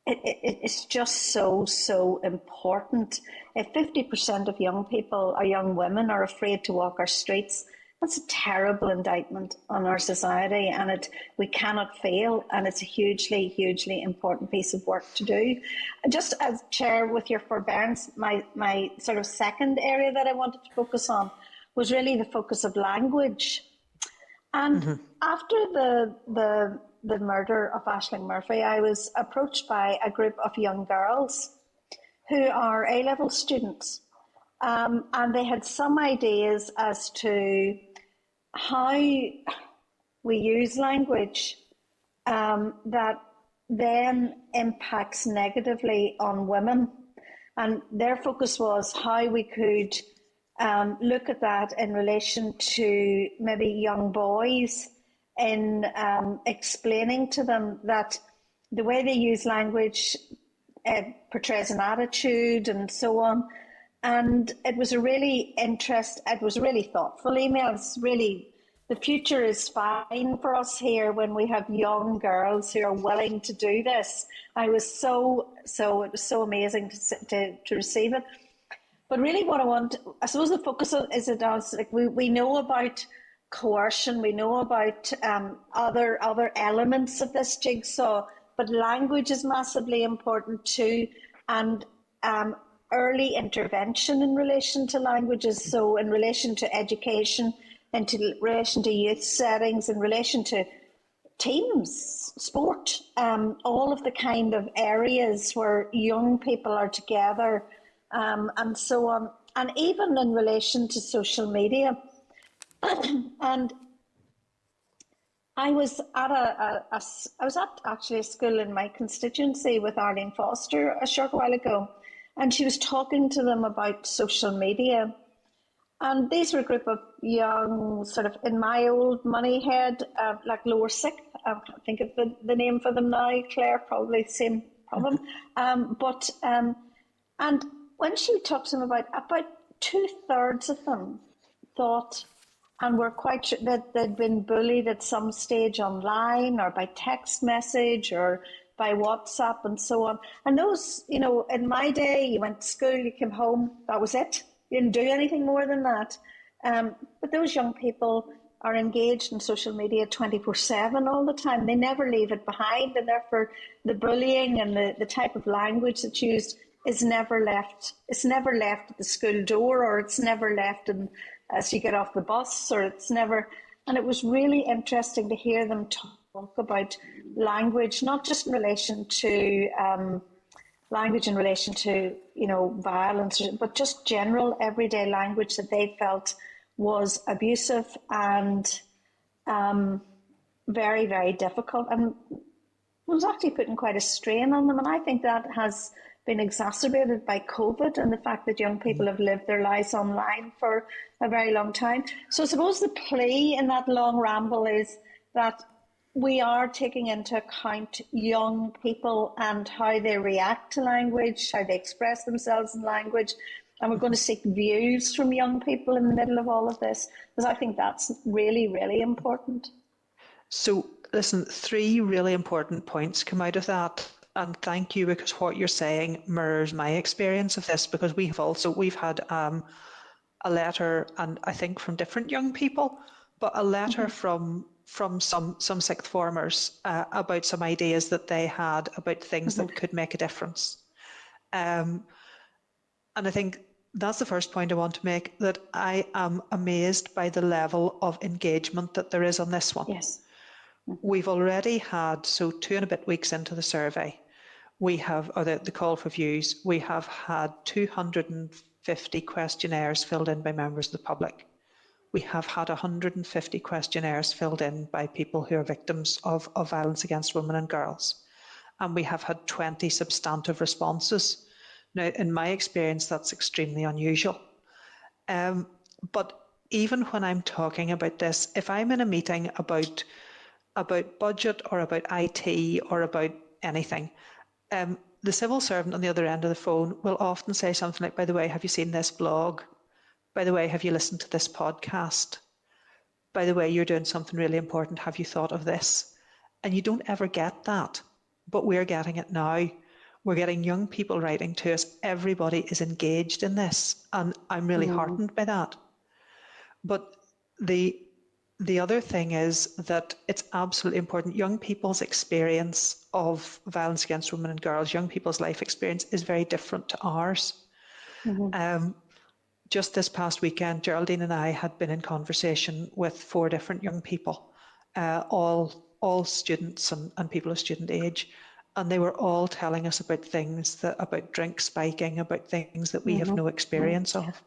it's just so important. If 50% of young people or young women are afraid to walk our streets, that's a terrible indictment on our society, and we cannot fail, and it's a hugely important piece of work to do. Just as Chair, with your forbearance, my sort of second area that I wanted to focus on was really the focus of language. And after the murder of Aisling Murphy, I was approached by a group of young girls who are A-level students, and they had some ideas as to how we use language that then impacts negatively on women. And their focus was how we could look at that in relation to maybe young boys, in explaining to them that the way they use language portrays an attitude and so on. And it was a really thoughtful email. It's really, the future is fine for us here when we have young girls who are willing to do this. It was so amazing to receive it. But really what I suppose the focus is it does, like we know about coercion, we know about other elements of this jigsaw, but language is massively important too, and early intervention in relation to languages, so in relation to education, in relation to youth settings, in relation to teams, sport, all of the kind of areas where young people are together, and so on, and even in relation to social media. And I was at actually a school in my constituency with Arlene Foster a short while ago, and she was talking to them about social media. And these were a group of young, sort of in my old money head, like lower sixth. I can't think of the name for them now. Claire, probably the same problem. And when she talked to them about 2/3 of them thought and were quite sure that they'd been bullied at some stage online or by text message or by WhatsApp and so on. And those, in my day, you went to school, you came home, that was it. You didn't do anything more than that. But those young people are engaged in social media 24/7 all the time. They never leave it behind, and therefore the bullying and the type of language that's used is never left. It's never left at the school door, or it's never left as you get off the bus, or it's never. And it was really interesting to hear them talk about language, not just in relation to language in relation to violence, but just general everyday language that they felt was abusive and very, very difficult, and was actually putting quite a strain on them. And I think that has been exacerbated by COVID and the fact that young people have lived their lives online for a very long time. So I suppose the plea in that long ramble is that we are taking into account young people and how they react to language, how they express themselves in language. And we're going to seek views from young people in the middle of all of this, because I think that's really, really important. So listen, 3 really important points come out of that. And thank you, because what you're saying mirrors my experience of this, because we've had a letter, and I think from different young people, but a letter from some sixth formers about some ideas that they had about things that could make a difference. And I think that's the first point I want to make, that I am amazed by the level of engagement that there is on this one. Yes. We've already had, so 2 and a bit weeks into the survey, we have, or the call for views, we have had 250 questionnaires filled in by members of the public. We have had 150 questionnaires filled in by people who are victims of violence against women and girls. And we have had 20 substantive responses. Now, in my experience, that's extremely unusual. But even when I'm talking about this, if I'm in a meeting about budget or about IT or about anything, the civil servant on the other end of the phone will often say something like, by the way, have you seen this blog? By the way, have you listened to this podcast? By the way, you're doing something really important. Have you thought of this? And you don't ever get that, but we're getting it now. We're getting young people writing to us. Everybody is engaged in this, and I'm really heartened by that. But the other thing is that it's absolutely important. Young people's experience of violence against women and girls, young people's life experience is very different to ours. Just this past weekend, Geraldine and I had been in conversation with 4 different young people, all students and people of student age, and they were all telling us about things about drink spiking, about things that we have no experience of.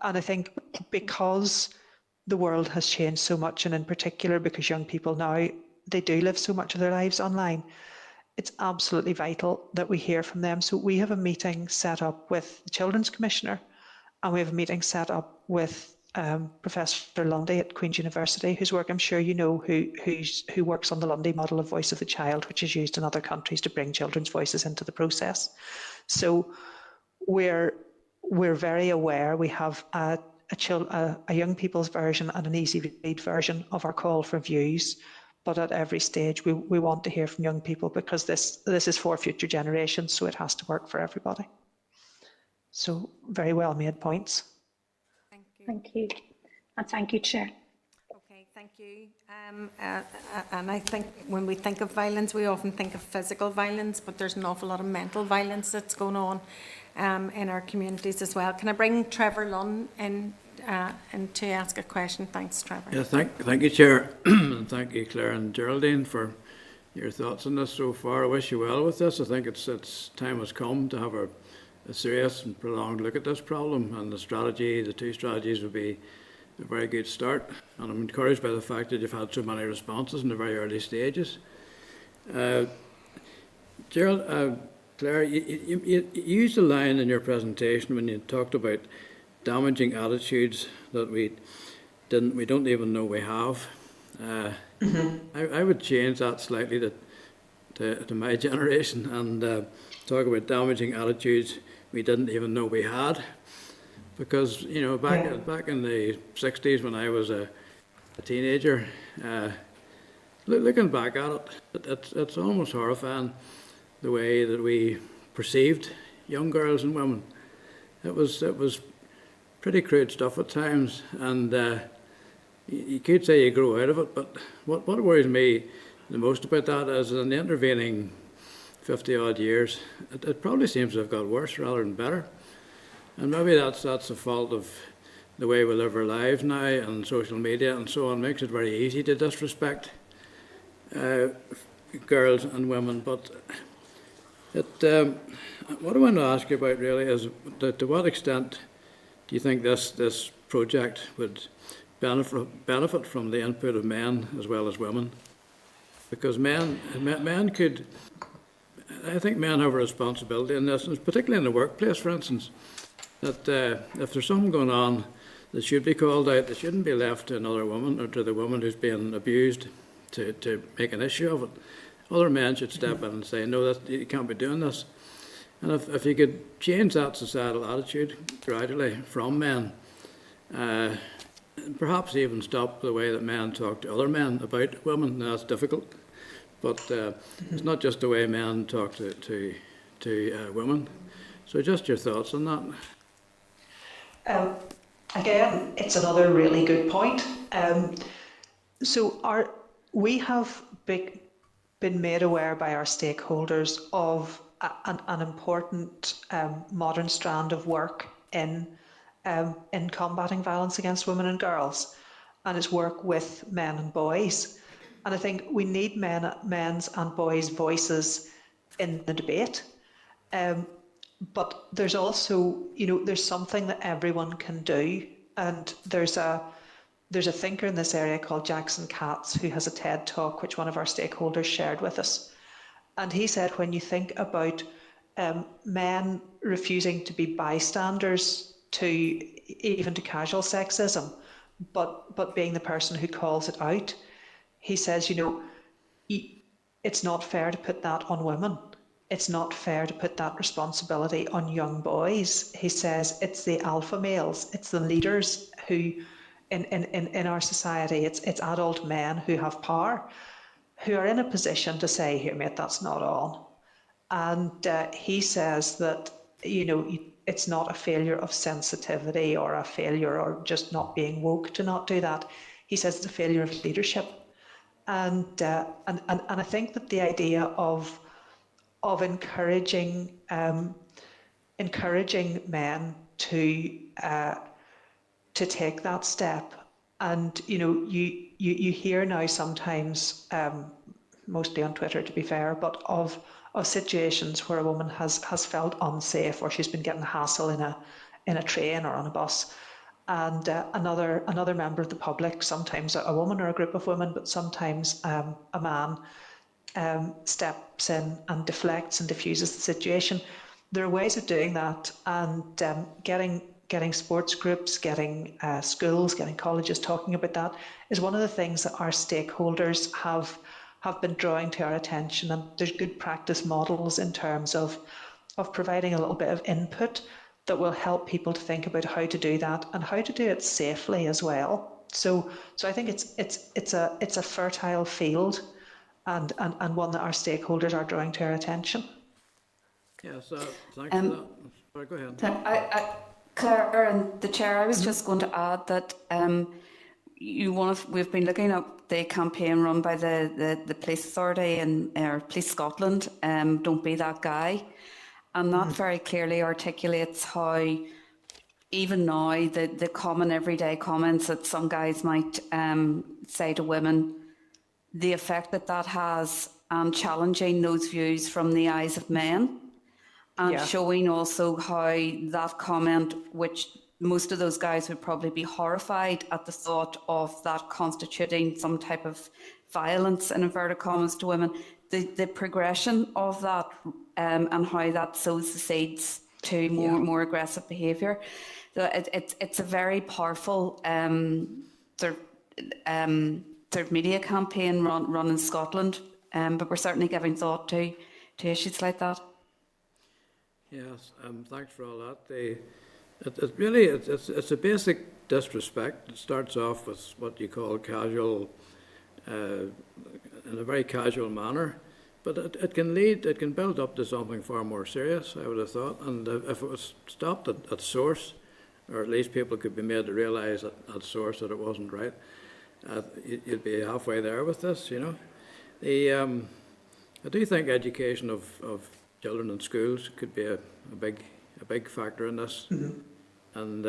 And I think because the world has changed so much, and in particular because young people now, they do live so much of their lives online, it's absolutely vital that we hear from them. So we have a meeting set up with the Children's Commissioner, and we have a meeting set up with Professor Lundy at Queen's University, whose work I'm sure you know, who works on the Lundy model of Voice of the Child, which is used in other countries to bring children's voices into the process. So we're very aware. We have a young people's version and an easy read version of our call for views. But at every stage, we want to hear from young people, because this is for future generations, so it has to work for everybody. So very well made points. Thank you. Thank you. And thank you, Chair. Okay, thank you. And I think when we think of violence, we often think of physical violence, but there's an awful lot of mental violence that's going on in our communities as well. Can I bring Trevor Lunn in and to ask a question? Thanks, Trevor. Yeah, thank you, Chair, and thank you, Claire and Geraldine, for your thoughts on this so far. I wish you well with this. I think it's time has come to have a serious and prolonged look at this problem, and the two strategies would be a very good start. And I'm encouraged by the fact that you've had so many responses in the very early stages. Gerald, Claire, you used a line in your presentation when you talked about damaging attitudes that we don't even know we have. I would change that slightly to my generation and talk about damaging attitudes we didn't even know we had. Because, you know, back in the 60s when I was a teenager, looking back at it, it's almost horrifying the way that we perceived young girls and women. It was pretty crude stuff at times, and you could say you grow out of it, but what worries me the most about that is in the intervening 50 odd years, it probably seems to have got worse rather than better. And maybe that's a fault of the way we live our lives now, and social media and so on makes it very easy to disrespect girls and women. But what I want to ask you about really is to what extent do you think this project would benefit from the input of men as well as women? Because men could, I think men have a responsibility in this, and particularly in the workplace, for instance, that if there's something going on that should be called out, that shouldn't be left to another woman or to the woman who's being abused to make an issue of it. Other men should step in and say, no, you can't be doing this. And if you could change that societal attitude gradually from men, perhaps even stop the way that men talk to other men about women. Now, that's difficult, but it's not just the way men talk to women. So just your thoughts on that. Again, it's another really good point. So we have been made aware by our stakeholders of an important modern strand of work in combating violence against women and girls, and it's work with men and boys. And I think we need men's and boys' voices in the debate. But there's also, there's something that everyone can do, and there's a thinker in this area called Jackson Katz who has a TED talk which one of our stakeholders shared with us, and he said when you think about men refusing to be bystanders to even to casual sexism, but being the person who calls it out, he says, it's not fair to put that on women. It's not fair to put that responsibility on young boys. He says it's the alpha males, it's the leaders who, in our society, it's adult men who have power, who are in a position to say, here, mate, that's not on. And he says that, it's not a failure of sensitivity or a failure or just not being woke to not do that. He says it's a failure of leadership. And I think that the idea of encouraging men to take that step, and you hear now sometimes, mostly on Twitter to be fair, but of situations where a woman has felt unsafe, or she's been getting hassle in a train or on a bus, and another member of the public, sometimes a woman or a group of women, but sometimes a man, steps in and deflects and diffuses the situation. There are ways of doing that, and getting sports groups, getting schools, getting colleges talking about that is one of the things that our stakeholders have been drawing to our attention. And there's good practice models in terms of providing a little bit of input that will help people to think about how to do that and how to do it safely as well. So I think it's a fertile field, and one that our stakeholders are drawing to our attention. Yes, thanks for that. Sorry, go ahead. Claire and the Chair, I was just going to add that we've been looking at the campaign run by the Police Authority and Police Scotland, Don't Be That Guy, and that very clearly articulates how even now the common everyday comments that some guys might say to women, the effect that has, and challenging those views from the eyes of men, and showing also how that comment, which most of those guys would probably be horrified at the thought of that constituting some type of violence, in inverted commas, to women, the progression of that and how that sows the seeds to more aggressive behaviour. So it's a very powerful sort of media campaign run in Scotland, but we're certainly giving thought to issues like that. Yes, thanks for all that. It's a basic disrespect. It starts off with what you call casual, in a very casual manner, but it can build up to something far more serious, I would have thought. And if it was stopped at source, or at least people could be made to realise at source that it wasn't right, you'd be halfway there with this, you know. I do think education of children in schools could be a big factor in this. And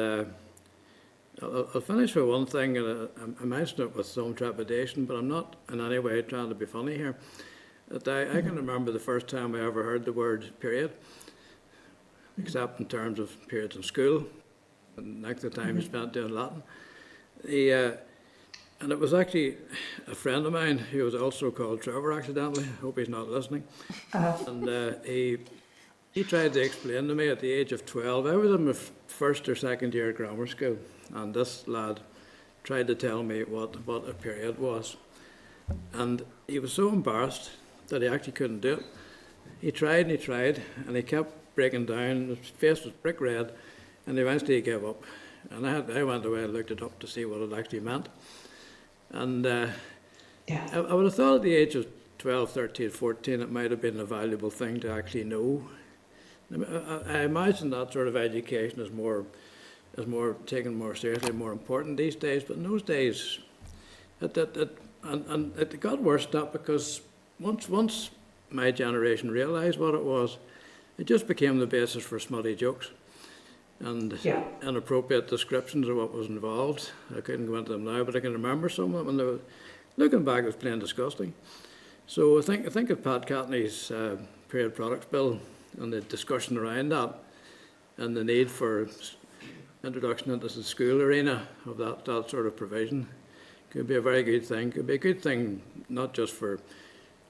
I'll finish with one thing, and I mentioned it with some trepidation, but I'm not in any way trying to be funny here. That I can remember the first time I ever heard the word period, except in terms of periods in school, and next the time you spent doing Latin. And it was actually a friend of mine who was also called Trevor, accidentally. I hope he's not listening. And he tried to explain to me at the age of 12. I was in my first or second year of grammar school, and this lad tried to tell me what a period was. And he was so embarrassed that he actually couldn't do it. He tried, and he kept breaking down. His face was brick red, and eventually he gave up. And I went away and looked it up to see what it actually meant. And I would have thought at the age of 12, 13, 14, it might have been a valuable thing to actually know. I imagine that sort of education is more taken more seriously, more important these days. But in those days, it got worse than that, because once my generation realised what it was, it just became the basis for smutty jokes and inappropriate descriptions of what was involved. I couldn't go into them now, but I can remember some of them, and looking back, it was plain disgusting. So I think of Pat Catney's period products bill and the discussion around that, and the need for introduction into the school arena of that sort of provision could be a very good thing. Could be a good thing not just for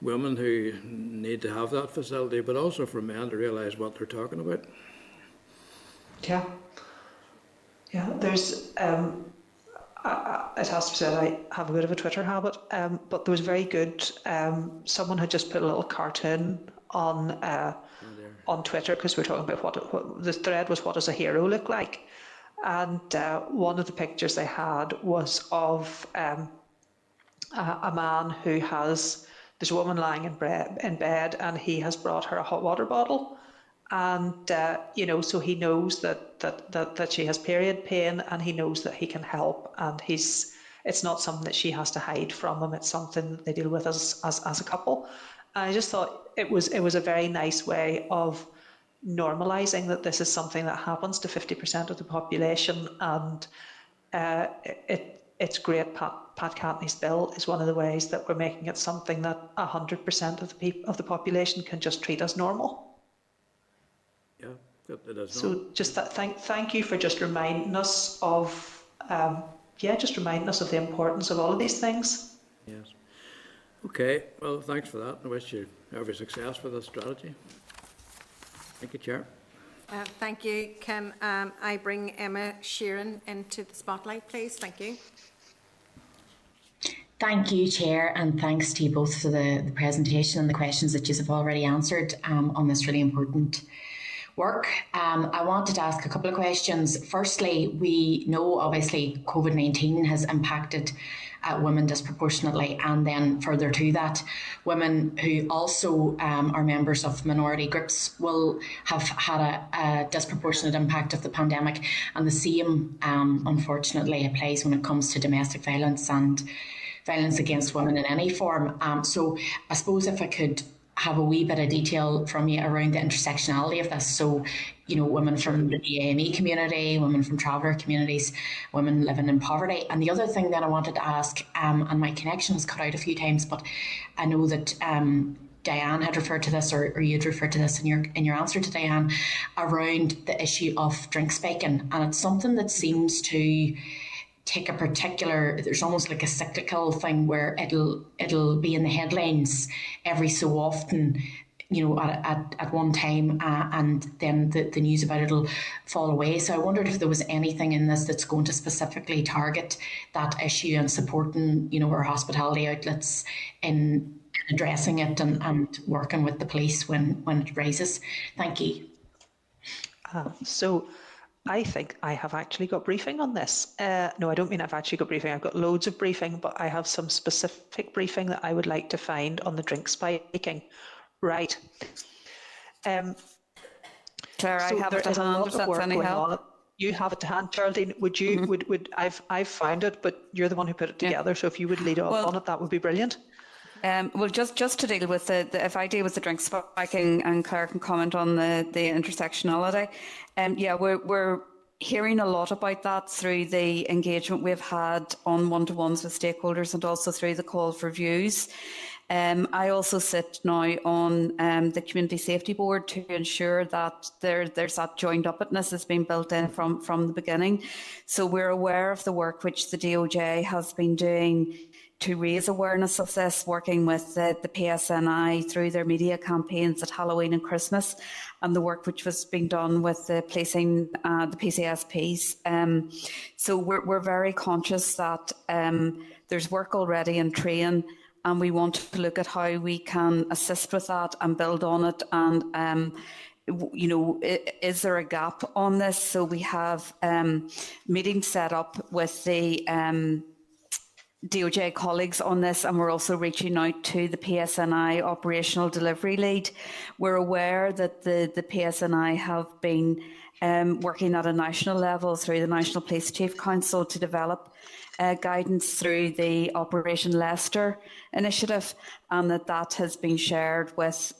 women who need to have that facility, but also for men to realise what they're talking about. Yeah. There's it has to be said, I have a bit of a Twitter habit, but there was very good. Someone had just put a little cartoon on Twitter, because we're talking about what the thread was. What does a hero look like? And one of the pictures they had was of a man who there's a woman lying in bed, and he has brought her a hot water bottle. And, so he knows that she has period pain, and he knows that he can help. And it's not something that she has to hide from him. It's something that they deal with as a couple. And I just thought it was a very nice way of normalising that this is something that happens to 50% of the population. And it's great. Pat Catney's bill is one of the ways that we're making it something that 100% of the population can just treat as normal. So just thank you for just reminding us of the importance of all of these things. Yes. Okay. Well, thanks for that. I wish you every success with this strategy. Thank you, Chair. Thank you. Can I bring Emma Sheeran into the spotlight, please? Thank you. Thank you, Chair, and thanks to you both for the presentation and the questions that you have already answered on this really important work. I wanted to ask a couple of questions. Firstly, we know obviously COVID-19 has impacted women disproportionately, and then further to that, women who also are members of minority groups will have had a disproportionate impact of the pandemic, and the same unfortunately applies when it comes to domestic violence and violence against women in any form. So I suppose if I could have a wee bit of detail from you around the intersectionality of this. So, you know, women from the DAME community, women from traveller communities, women living in poverty. And the other thing that I wanted to ask, and my connection was cut out a few times, but I know that Diane had referred to this, or you'd referred to this in your answer to Diane, around the issue of drink spiking. And it's something that seems to take a particular, there's almost like a cyclical thing where it'll be in the headlines every so often, you know, at one time, and then the news about it'll fall away. So I wondered if there was anything in this that's going to specifically target that issue and supporting, you know, our hospitality outlets in addressing it and working with the police when it rises. Thank you. So I think I have actually got briefing on this. No, I don't mean I've actually got briefing. I've got loads of briefing, but I have some specific briefing that I would like to find on the drink spiking. Right. Claire, so I have it to hand if that's any help. You have it to hand, Geraldine. Would you? Would I've found it, but you're the one who put it together. So if you would lead off on it, that would be brilliant. Well, just to deal with if I deal with the drink spiking, and Claire can comment on the intersectionality. Yeah, we're hearing a lot about that through the engagement we've had on one-to-ones with stakeholders, and also through the call for views. I also sit now on the Community Safety Board to ensure that there's that joined upness has been built in from the beginning. So we're aware of the work which the DOJ has been doing to raise awareness of this, working with the PSNI through their media campaigns at Halloween and Christmas, and the work which was being done with the policing, the PCSPs. So we're very conscious that there's work already in train, and we want to look at how we can assist with that and build on it. And you know, is there a gap on this? So we have meetings set up with the DOJ colleagues on this, and we're also reaching out to the PSNI operational delivery lead. We're aware that the PSNI have been working at a national level through the National Police Chief Council to develop guidance through the Operation Leicester initiative, and that has been shared with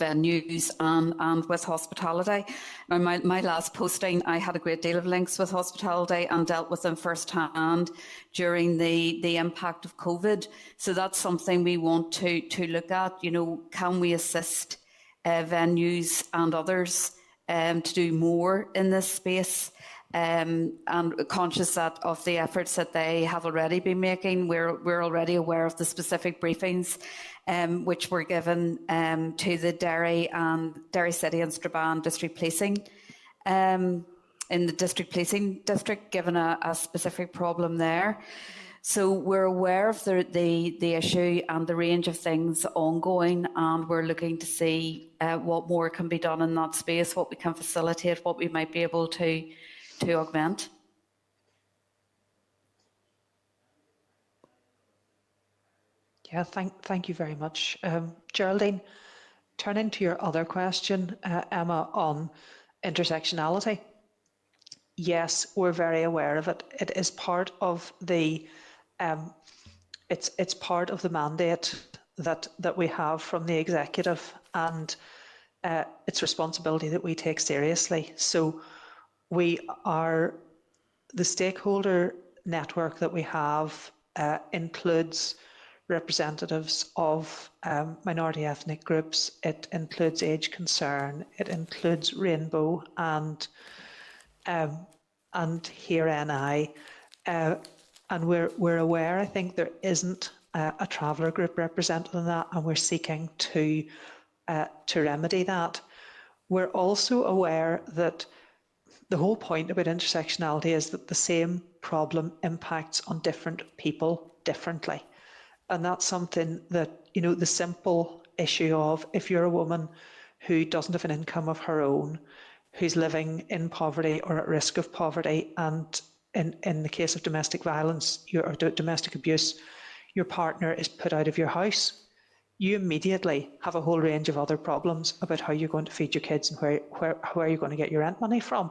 venues and with hospitality. Now, my last posting, I had a great deal of links with hospitality and dealt with them firsthand during the impact of COVID. So that's something we want to look at. You know, can we assist venues and others to do more in this space? And conscious that of the efforts that they have already been making. We're already aware of the specific briefings which were given to the Derry City and Strabane district policing in the district policing district, given a specific problem there. So we're aware of the issue and the range of things ongoing, and we're looking to see what more can be done in that space, what we can facilitate, what we might be able to augment. Yeah, thank you very much. Geraldine, turning to your other question, Emma, on intersectionality. Yes, we're very aware of it. It is part of the it's part of the mandate that we have from the executive, and it's responsibility that we take seriously. So the stakeholder network that we have includes representatives of minority ethnic groups. It includes Age Concern. It includes Rainbow and Here NI. And we're aware, I think, there isn't a traveller group represented in that, and we're seeking to remedy that. We're also aware that the whole point about intersectionality is that the same problem impacts on different people differently. And that's something that, you know, the simple issue of if you're a woman who doesn't have an income of her own, who's living in poverty or at risk of poverty, and in the case of domestic violence or domestic abuse, your partner is put out of your house, you immediately have a whole range of other problems about how you're going to feed your kids and where you're going to get your rent money from.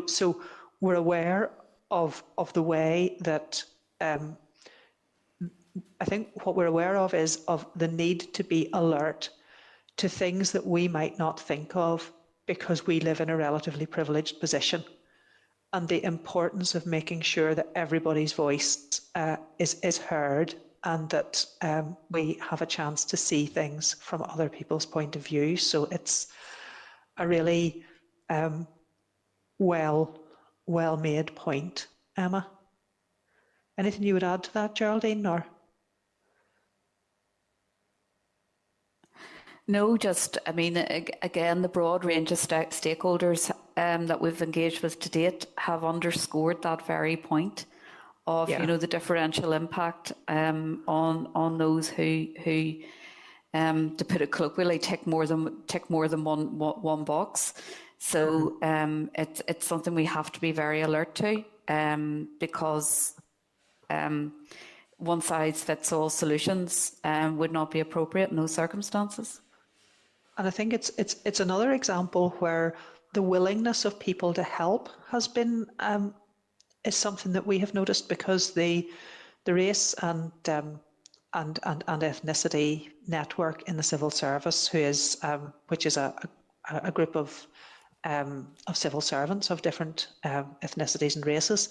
So we're aware of the way that I think what we're aware of is of the need to be alert to things that we might not think of because we live in a relatively privileged position, and the importance of making sure that everybody's voice is heard, and that we have a chance to see things from other people's point of view. So it's a really well-made point, Emma. Anything you would add to that, Geraldine, or? No, just, I mean, again, the broad range of stakeholders that we've engaged with to date have underscored that very point of, the differential impact on those who, to put it colloquially, tick more than one box. So it's something we have to be very alert to, because one size fits all solutions would not be appropriate in those circumstances. And I think it's another example where the willingness of people to help has been is something that we have noticed, because the race and ethnicity network in the civil service, which is a group of civil servants of different ethnicities and races,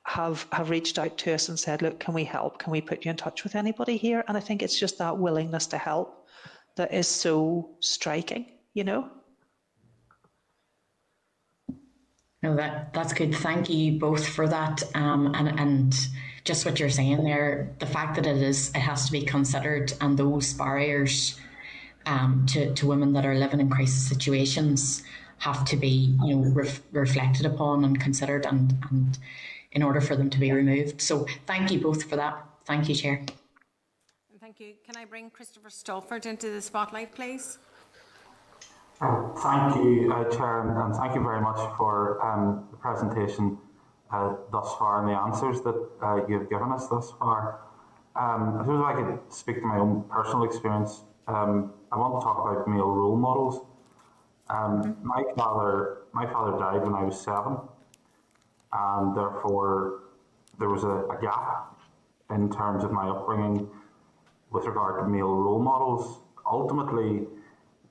have reached out to us and said, look, can we help? Can we put you in touch with anybody here? And I think it's just that willingness to help that is so striking, No, that's good. Thank you both for that. And just what you're saying there, the fact that it has to be considered, and those barriers to women that are living in crisis situations have to be, reflected upon and considered, and in order for them to be removed. So thank you both for that. Thank you, Chair. Thank you. Can I bring Christopher Stolford into the spotlight, please? Thank you, Chair, and thank you very much for the presentation thus far and the answers that you've given us thus far. I suppose if I could speak to my own personal experience, I want to talk about male role models. My father died when I was 7, and therefore there was a gap in terms of my upbringing with regard to male role models. Ultimately,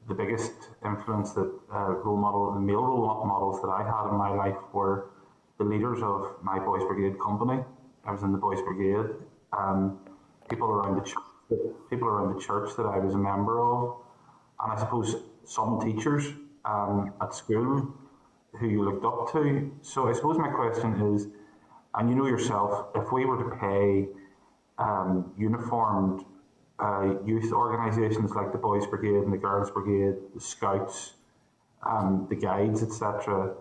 the biggest influence that male role models that I had in my life were the leaders of my Boys Brigade company. I was in the Boys Brigade. People around the church that I was a member of, and I suppose some teachers at school who you looked up to. So I suppose my question is, and you know yourself, if we were to pay uniformed youth organisations like the Boys Brigade and the Girls Brigade, the Scouts, the Guides, etc.,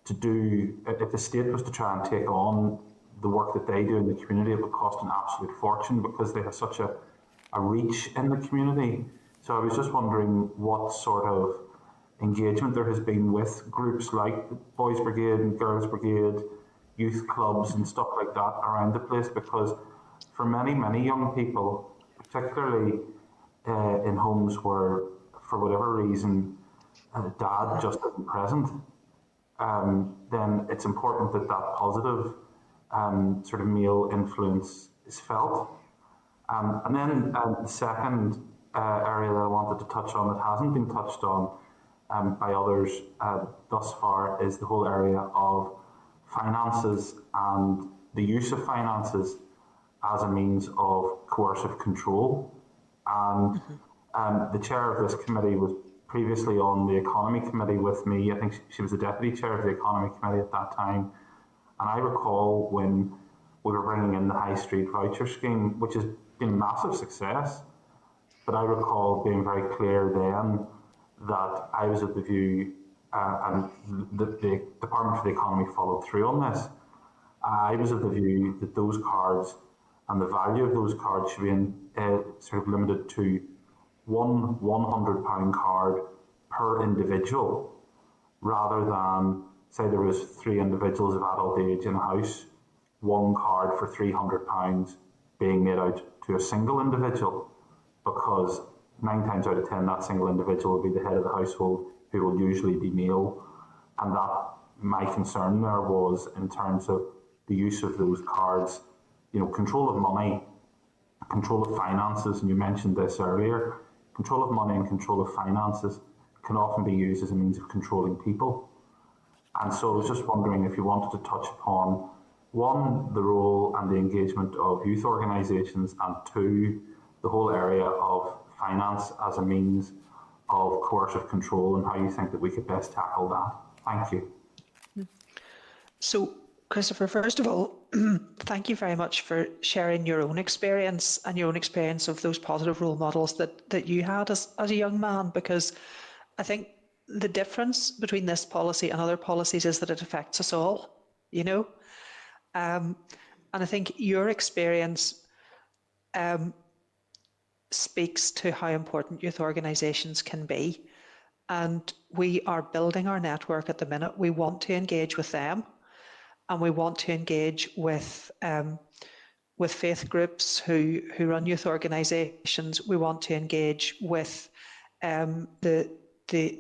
to do, if the state was to try and take on the work that they do in the community, it would cost an absolute fortune, because they have such a reach in the community. So I was just wondering what sort of engagement there has been with groups like the Boys Brigade and Girls Brigade, youth clubs and stuff like that around the place, because for many, many young people, particularly in homes where, for whatever reason, dad just isn't present, then it's important that that positive sort of male influence is felt. And then the second area that I wanted to touch on that hasn't been touched on by others thus far is the whole area of finances and the use of finances as a means of coercive control. And the chair of this committee was previously on the Economy Committee with me. I think she was the deputy chair of the Economy Committee at that time. And I recall when we were bringing in the High Street voucher scheme, which has been a massive success, but I recall being very clear then that I was of the view, and the Department for the Economy followed through on this, I was of the view that those cards and the value of those cards should be sort of limited to one £100 card per individual, rather than, say there was 3 individuals of adult age in a house, one card for £300 being made out to a single individual, because 9 times out of 10 that single individual will be the head of the household, who will usually be male. And that, my concern there was in terms of the use of those cards, control of money, control of finances, and you mentioned this earlier, control of money and control of finances can often be used as a means of controlling people. And so I was just wondering if you wanted to touch upon, one, the role and the engagement of youth organisations, and two, the whole area of finance as a means of coercive control, and how you think that we could best tackle that. Thank you. So, Christopher, first of all, thank you very much for sharing your own experience and your own experience of those positive role models that you had as a young man, because I think the difference between this policy and other policies is that it affects us all, and I think your experience speaks to how important youth organisations can be. And we are building our network at the minute. We want to engage with them, and we want to engage with faith groups who run youth organisations. We want to engage with the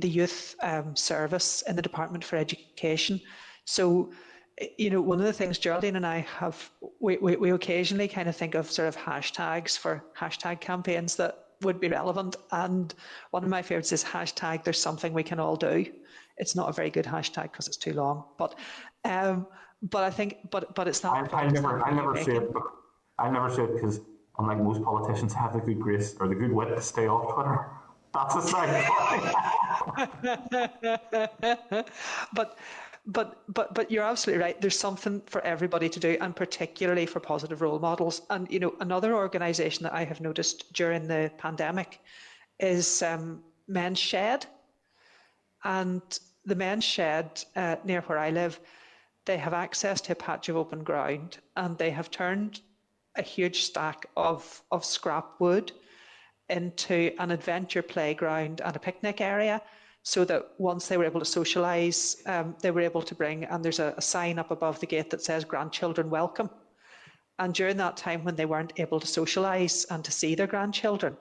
youth service in the Department for Education. So, one of the things Geraldine and I have, we occasionally kind of think of sort of hashtags for hashtag campaigns that would be relevant. And one of my favourites is hashtag there's something we can all do. It's not a very good hashtag because it's too long, but I think, but it's not. I never say it. I never say it because, unlike most politicians, have the good grace or the good wit to stay off Twitter. That's a side. But you're absolutely right. There's something for everybody to do, and particularly for positive role models. And another organisation that I have noticed during the pandemic is Men's Shed. And the Men's Shed near where I live, they have access to a patch of open ground, and they have turned a huge stack of scrap wood into an adventure playground and a picnic area, so that once they were able to socialise, they were able to bring, and there's a sign up above the gate that says grandchildren welcome. And during that time when they weren't able to socialise and to see their grandchildren,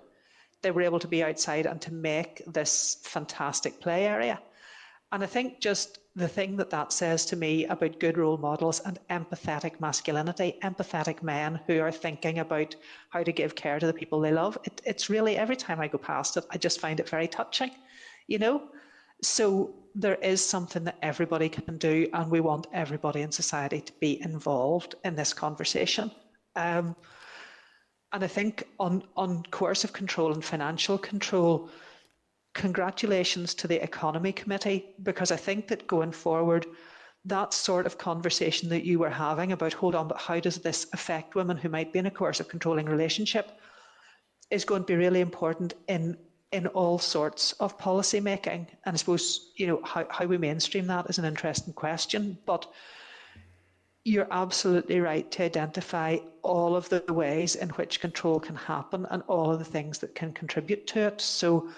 they were able to be outside and to make this fantastic play area. And I think just the thing that says to me about good role models and empathetic masculinity, empathetic men who are thinking about how to give care to the people they love, it's really, every time I go past it, I just find it very touching, So there is something that everybody can do, and we want everybody in society to be involved in this conversation. And I think on coercive control and financial control, congratulations to the Economy Committee, because I think that going forward, that sort of conversation that you were having about, hold on, but how does this affect women who might be in a coercive controlling relationship, is going to be really important in all sorts of policy making. And I suppose, how we mainstream that is an interesting question, but you're absolutely right to identify all of the ways in which control can happen and all of the things that can contribute to it. So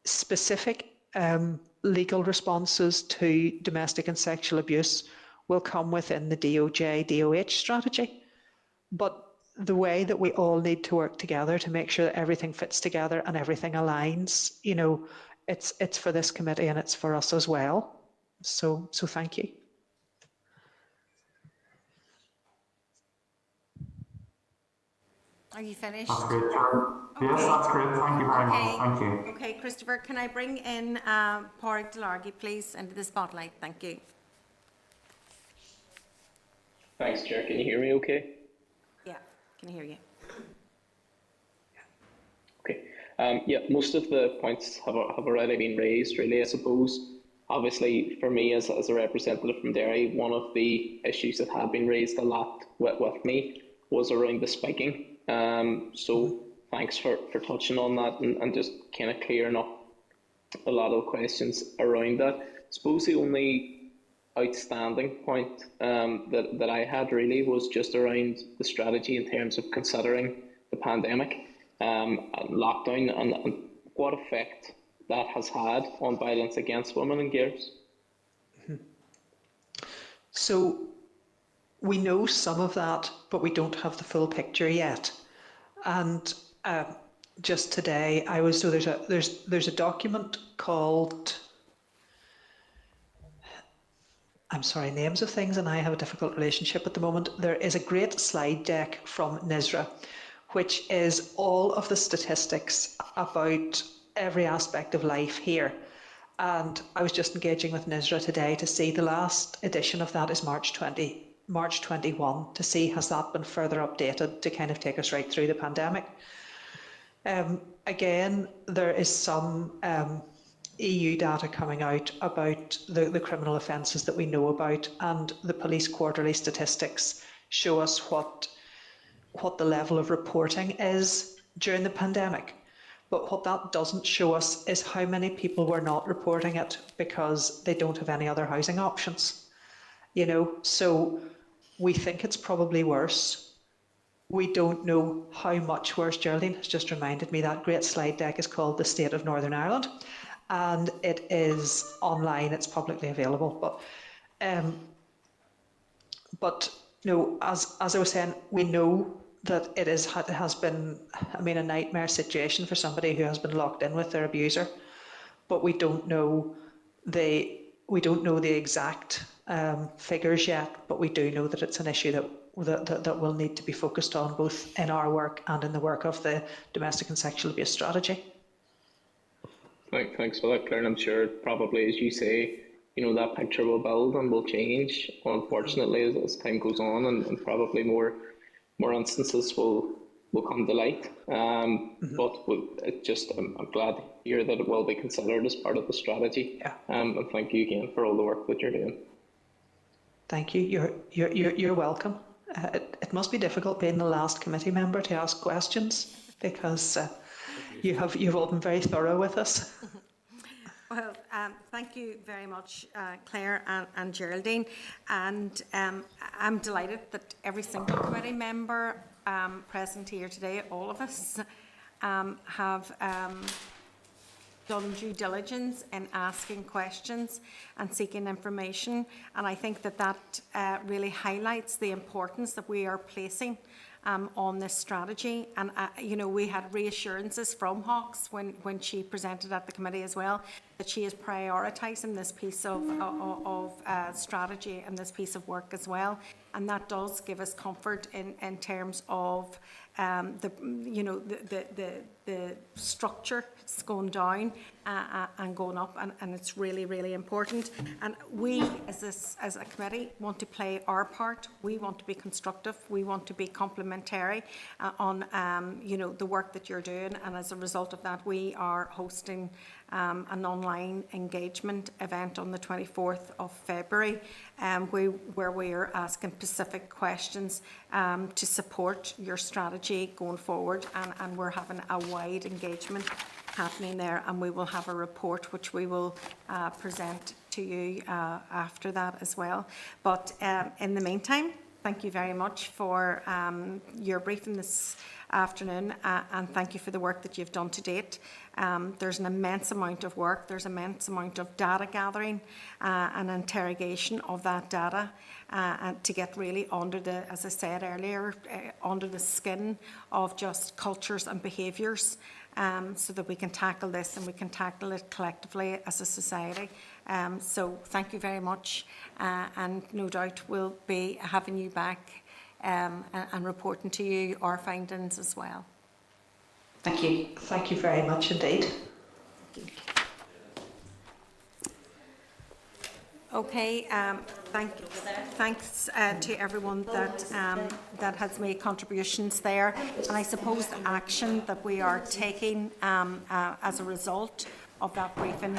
specific legal responses to domestic and sexual abuse will come within the DOJ-DOH strategy. But the way that we all need to work together to make sure that everything fits together and everything aligns, it's for this committee and it's for us as well. So thank you. Are you finished? That's great, Chair. Okay. Yes, that's great. Thank you very much. Thank you. Okay, Christopher, can I bring in Pádraig Delargy, please, into the spotlight? Thank you. Thanks, Chair. Can you hear me okay? Yeah, can hear you. Okay. Yeah, most of the points have already been raised, really, I suppose. Obviously, for me, as a representative from Derry, one of the issues that had been raised a lot with me was around the spiking. So thanks for touching on that and just kind of clearing up a lot of questions around that. I suppose the only outstanding point that I had really was just around the strategy in terms of considering the pandemic. and lockdown, and what effect that has had on violence against women and girls? So we know some of that, but we don't have the full picture yet. And just today, so there's a document called, I'm sorry, names of things, and I have a difficult relationship at the moment. There is a great slide deck from NISRA, which is all of the statistics about every aspect of life here. And I was just engaging with NISRA today to see the last edition of that is March 21, to see has that been further updated to kind of take us right through the pandemic. Again, there is some EU data coming out about the criminal offences that we know about, and the police quarterly statistics show us what the level of reporting is during the pandemic. But what that doesn't show us is how many people were not reporting it because they don't have any other housing options. You know, so we think it's probably worse. We don't know how much worse. Geraldine has just reminded me that great slide deck is called The State of Northern Ireland, and it is online, it's publicly available. But no, as I was saying, we know that it has been, I mean, a nightmare situation for somebody who has been locked in with their abuser, but we don't know the exact figures yet. But we do know that it's an issue that will need to be focused on, both in our work and in the work of the Domestic and Sexual Abuse Strategy. Thanks for that, Claire. And I'm sure probably, as you say, you know, that picture will build and will change, unfortunately, as time goes on, and probably more instances will come to light. But it just, I'm glad to hear that it will be considered as part of the strategy. Yeah. And thank you again for all the work that you're doing. Thank you. You're welcome. It must be difficult being the last committee member to ask questions, because you've all been very thorough with us. Well, thank you very much, Claire and Geraldine. And I'm delighted that every single committee member present here today, all of us, have done due diligence in asking questions and seeking information. And I think that really highlights the importance that we are placing on this strategy. And you know, we had reassurances from Hawks when she presented at the committee as well, that she is prioritising this piece of strategy and this piece of work as well. And that does give us comfort in terms of the structure is going down and going up, and it's really, really important. And we, as a committee, want to play our part. We want to be constructive. We want to be complementary on the work that you're doing. And as a result of that, we are hosting an online engagement event on the 24th of February, where we are asking specific questions to support your strategy going forward, and we're having a wide engagement happening there, and we will have a report which we will present to you after that as well. But in the meantime, thank you very much for your briefing this afternoon, and thank you for the work that you've done to date. There's an immense amount of work, there's an immense amount of data gathering and interrogation of that data, and to get really under the, as I said earlier, under the skin of just cultures and behaviours, so that we can tackle this and we can tackle it collectively as a society. So thank you very much, and no doubt we'll be having you back and reporting to you our findings as well. Thank you. Thank you very much indeed. Okay, thanks to everyone that has made contributions there. And I suppose the action that we are taking as a result of that briefing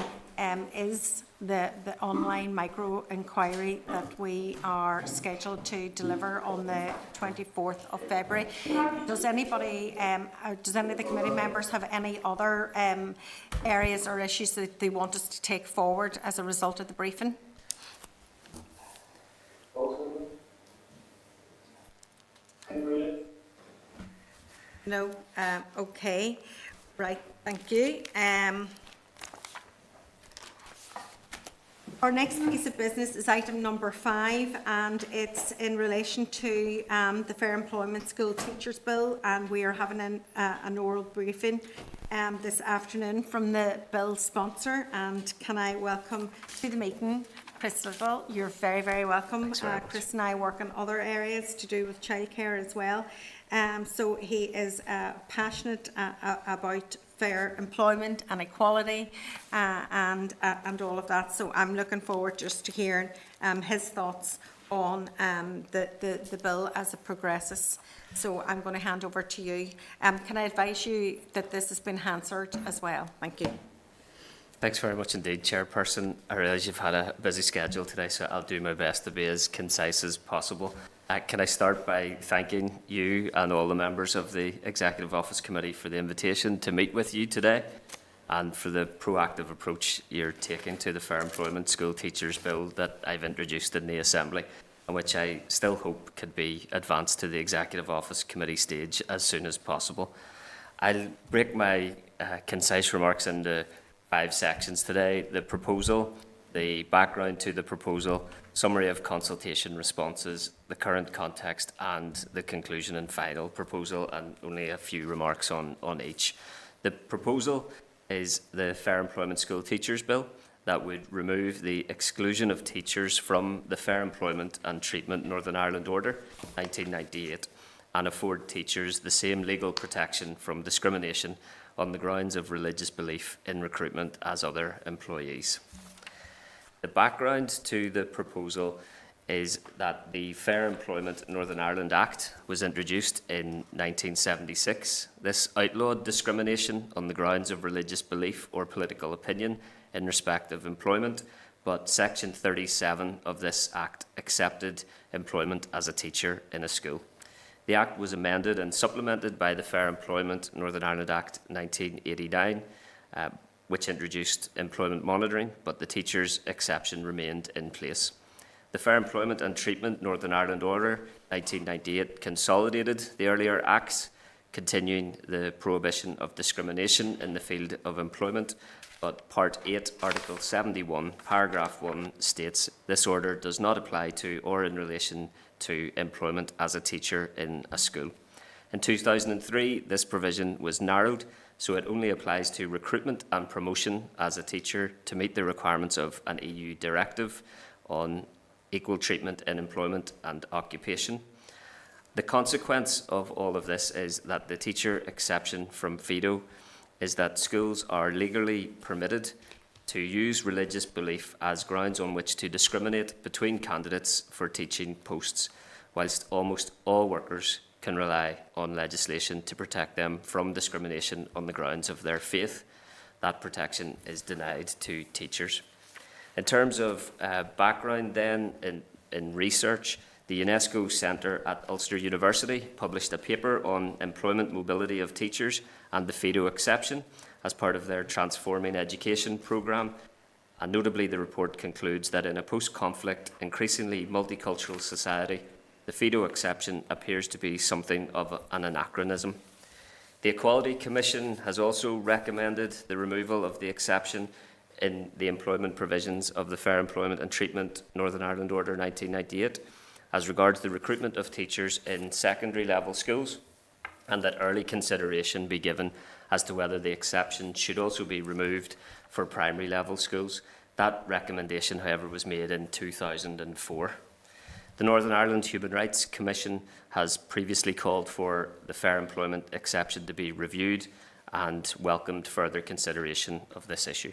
is the online micro-inquiry that we are scheduled to deliver on the 24th of February. Does any of the committee members have any other areas or issues that they want us to take forward as a result of the briefing? No? Okay. Right, thank you. Our next piece of business is item number 5, and it's in relation to the Fair Employment School Teachers Bill, and we are having an oral briefing this afternoon from the bill sponsor. And can I welcome to the meeting Chris Lyttle? You're very, very welcome. Chris and I work in other areas to do with childcare as well. So he is passionate about fair employment and equality and all of that. So I'm looking forward just to hearing his thoughts on the bill as it progresses. So I'm going to hand over to you. Can I advise you that this has been Hansard as well? Thank you. Thanks very much indeed, Chairperson. I realise you've had a busy schedule today, so I'll do my best to be as concise as possible. Can I start by thanking you and all the members of the Executive Office Committee for the invitation to meet with you today and for the proactive approach you're taking to the Fair Employment School Teachers Bill that I've introduced in the Assembly, and which I still hope could be advanced to the Executive Office Committee stage as soon as possible. I'll break my concise remarks into 5 sections today: the proposal, the background to the proposal, summary of consultation responses, the current context, and the conclusion and final proposal, and only a few remarks on each. The proposal is the Fair Employment School Teachers Bill that would remove the exclusion of teachers from the Fair Employment and Treatment Northern Ireland Order 1998 and afford teachers the same legal protection from discrimination on the grounds of religious belief in recruitment as other employees. The background to the proposal is that the Fair Employment Northern Ireland Act was introduced in 1976. This outlawed discrimination on the grounds of religious belief or political opinion in respect of employment, but Section 37 of this Act accepted employment as a teacher in a school. The Act was amended and supplemented by the Fair Employment Northern Ireland Act 1989, which introduced employment monitoring, but the teacher's exception remained in place. The Fair Employment and Treatment Northern Ireland Order 1998 consolidated the earlier acts, continuing the prohibition of discrimination in the field of employment, but Part 8, Article 71, Paragraph 1 states this order does not apply to or in relation to employment as a teacher in a school. In 2003, this provision was narrowed, so it only applies to recruitment and promotion as a teacher to meet the requirements of an EU directive on equal treatment in employment and occupation. The consequence of all of this is that the teacher exception from FEDO is that schools are legally permitted to use religious belief as grounds on which to discriminate between candidates for teaching posts, whilst almost all workers can rely on legislation to protect them from discrimination on the grounds of their faith. That protection is denied to teachers. In terms of background then, in research, the UNESCO Centre at Ulster University published a paper on employment mobility of teachers and the FEDO exception as part of their Transforming Education programme. And notably, the report concludes that in a post-conflict, increasingly multicultural society, the FEDO exception appears to be something of an anachronism. The Equality Commission has also recommended the removal of the exception in the employment provisions of the Fair Employment and Treatment Northern Ireland Order 1998 as regards the recruitment of teachers in secondary level schools, and that early consideration be given as to whether the exception should also be removed for primary level schools. That recommendation, however, was made in 2004. The Northern Ireland Human Rights Commission has previously called for the fair employment exception to be reviewed and welcomed further consideration of this issue.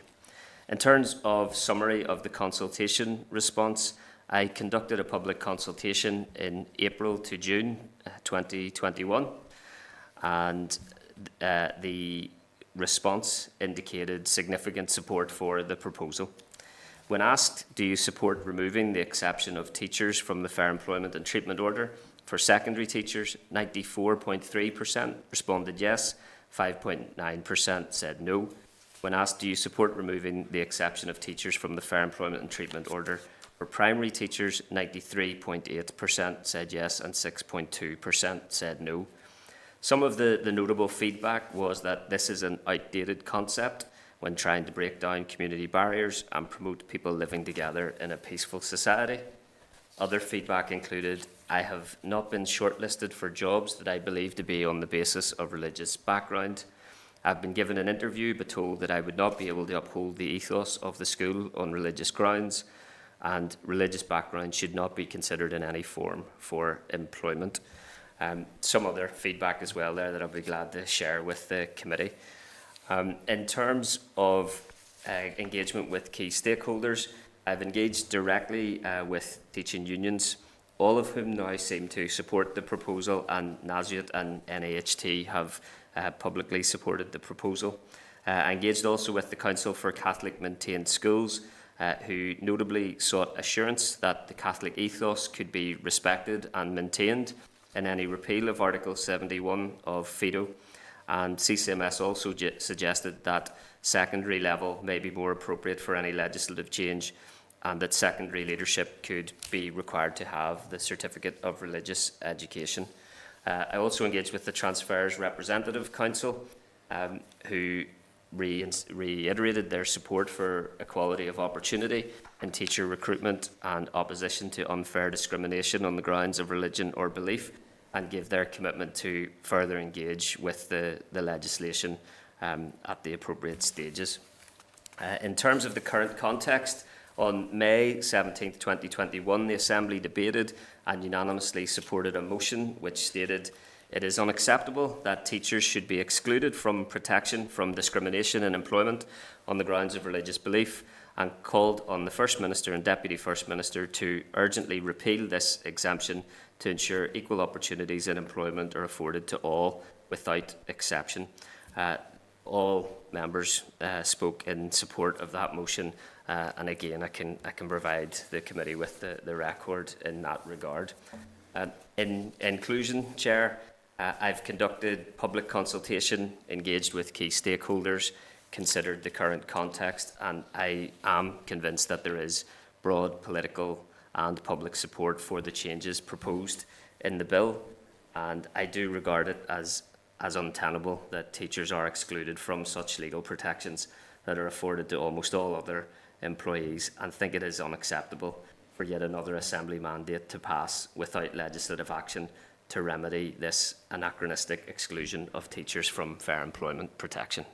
In terms of summary of the consultation response, I conducted a public consultation in April to June 2021, and the response indicated significant support for the proposal. When asked, do you support removing the exception of teachers from the Fair Employment and Treatment Order for secondary teachers, 94.3% responded yes, 5.9% said no. When asked, do you support removing the exception of teachers from the Fair Employment and Treatment Order for primary teachers, 93.8% said yes and 6.2% said no. Some of the notable feedback was that this is an outdated concept when trying to break down community barriers and promote people living together in a peaceful society. Other feedback included, I have not been shortlisted for jobs that I believe to be on the basis of religious background. I've been given an interview but told that I would not be able to uphold the ethos of the school on religious grounds, and religious background should not be considered in any form for employment. Some other feedback as well there that I'll be glad to share with the committee. In terms of engagement with key stakeholders, I've engaged directly with teaching unions, all of whom now seem to support the proposal, and NASUT and NAHT have publicly supported the proposal. I engaged also with the Council for Catholic Maintained Schools, who notably sought assurance that the Catholic ethos could be respected and maintained in any repeal of Article 71 of FEDO. And CCMS also suggested that secondary level may be more appropriate for any legislative change, and that secondary leadership could be required to have the Certificate of Religious Education. I also engaged with the Transfers Representative Council, who reiterated their support for equality of opportunity in teacher recruitment and opposition to unfair discrimination on the grounds of religion or belief, and gave their commitment to further engage with the legislation at the appropriate stages. In terms of the current context, on May 17, 2021, the Assembly debated and unanimously supported a motion which stated, "It is unacceptable that teachers should be excluded from protection from discrimination in employment on the grounds of religious belief," and called on the First Minister and Deputy First Minister to urgently repeal this exemption to ensure equal opportunities in employment are afforded to all without exception. All members spoke in support of that motion, and again I can provide the committee with the record in that regard. In inclusion, Chair, I've conducted public consultation, engaged with key stakeholders, considered the current context, and I am convinced that there is broad political and public support for the changes proposed in the bill, and I do regard it as untenable that teachers are excluded from such legal protections that are afforded to almost all other employees, and think it is unacceptable for yet another Assembly mandate to pass without legislative action to remedy this anachronistic exclusion of teachers from fair employment protection.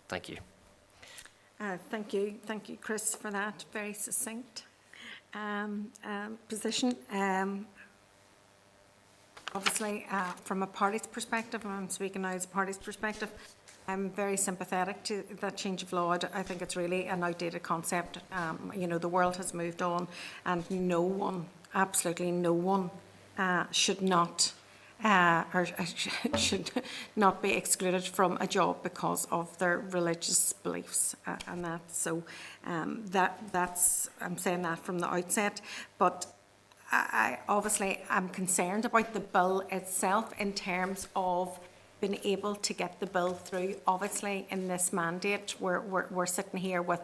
Thank you. Thank you, Chris, for that very succinct position. Obviously, from a party's perspective, and I'm speaking now as a party's perspective, I'm very sympathetic to that change of law. I think it's really an outdated concept. The world has moved on, and no one, absolutely no one, should not should not be excluded from a job because of their religious beliefs, and that. So that's I'm saying that from the outset, but. I obviously am concerned about the bill itself in terms of being able to get the bill through. Obviously, in this mandate, we're sitting here with,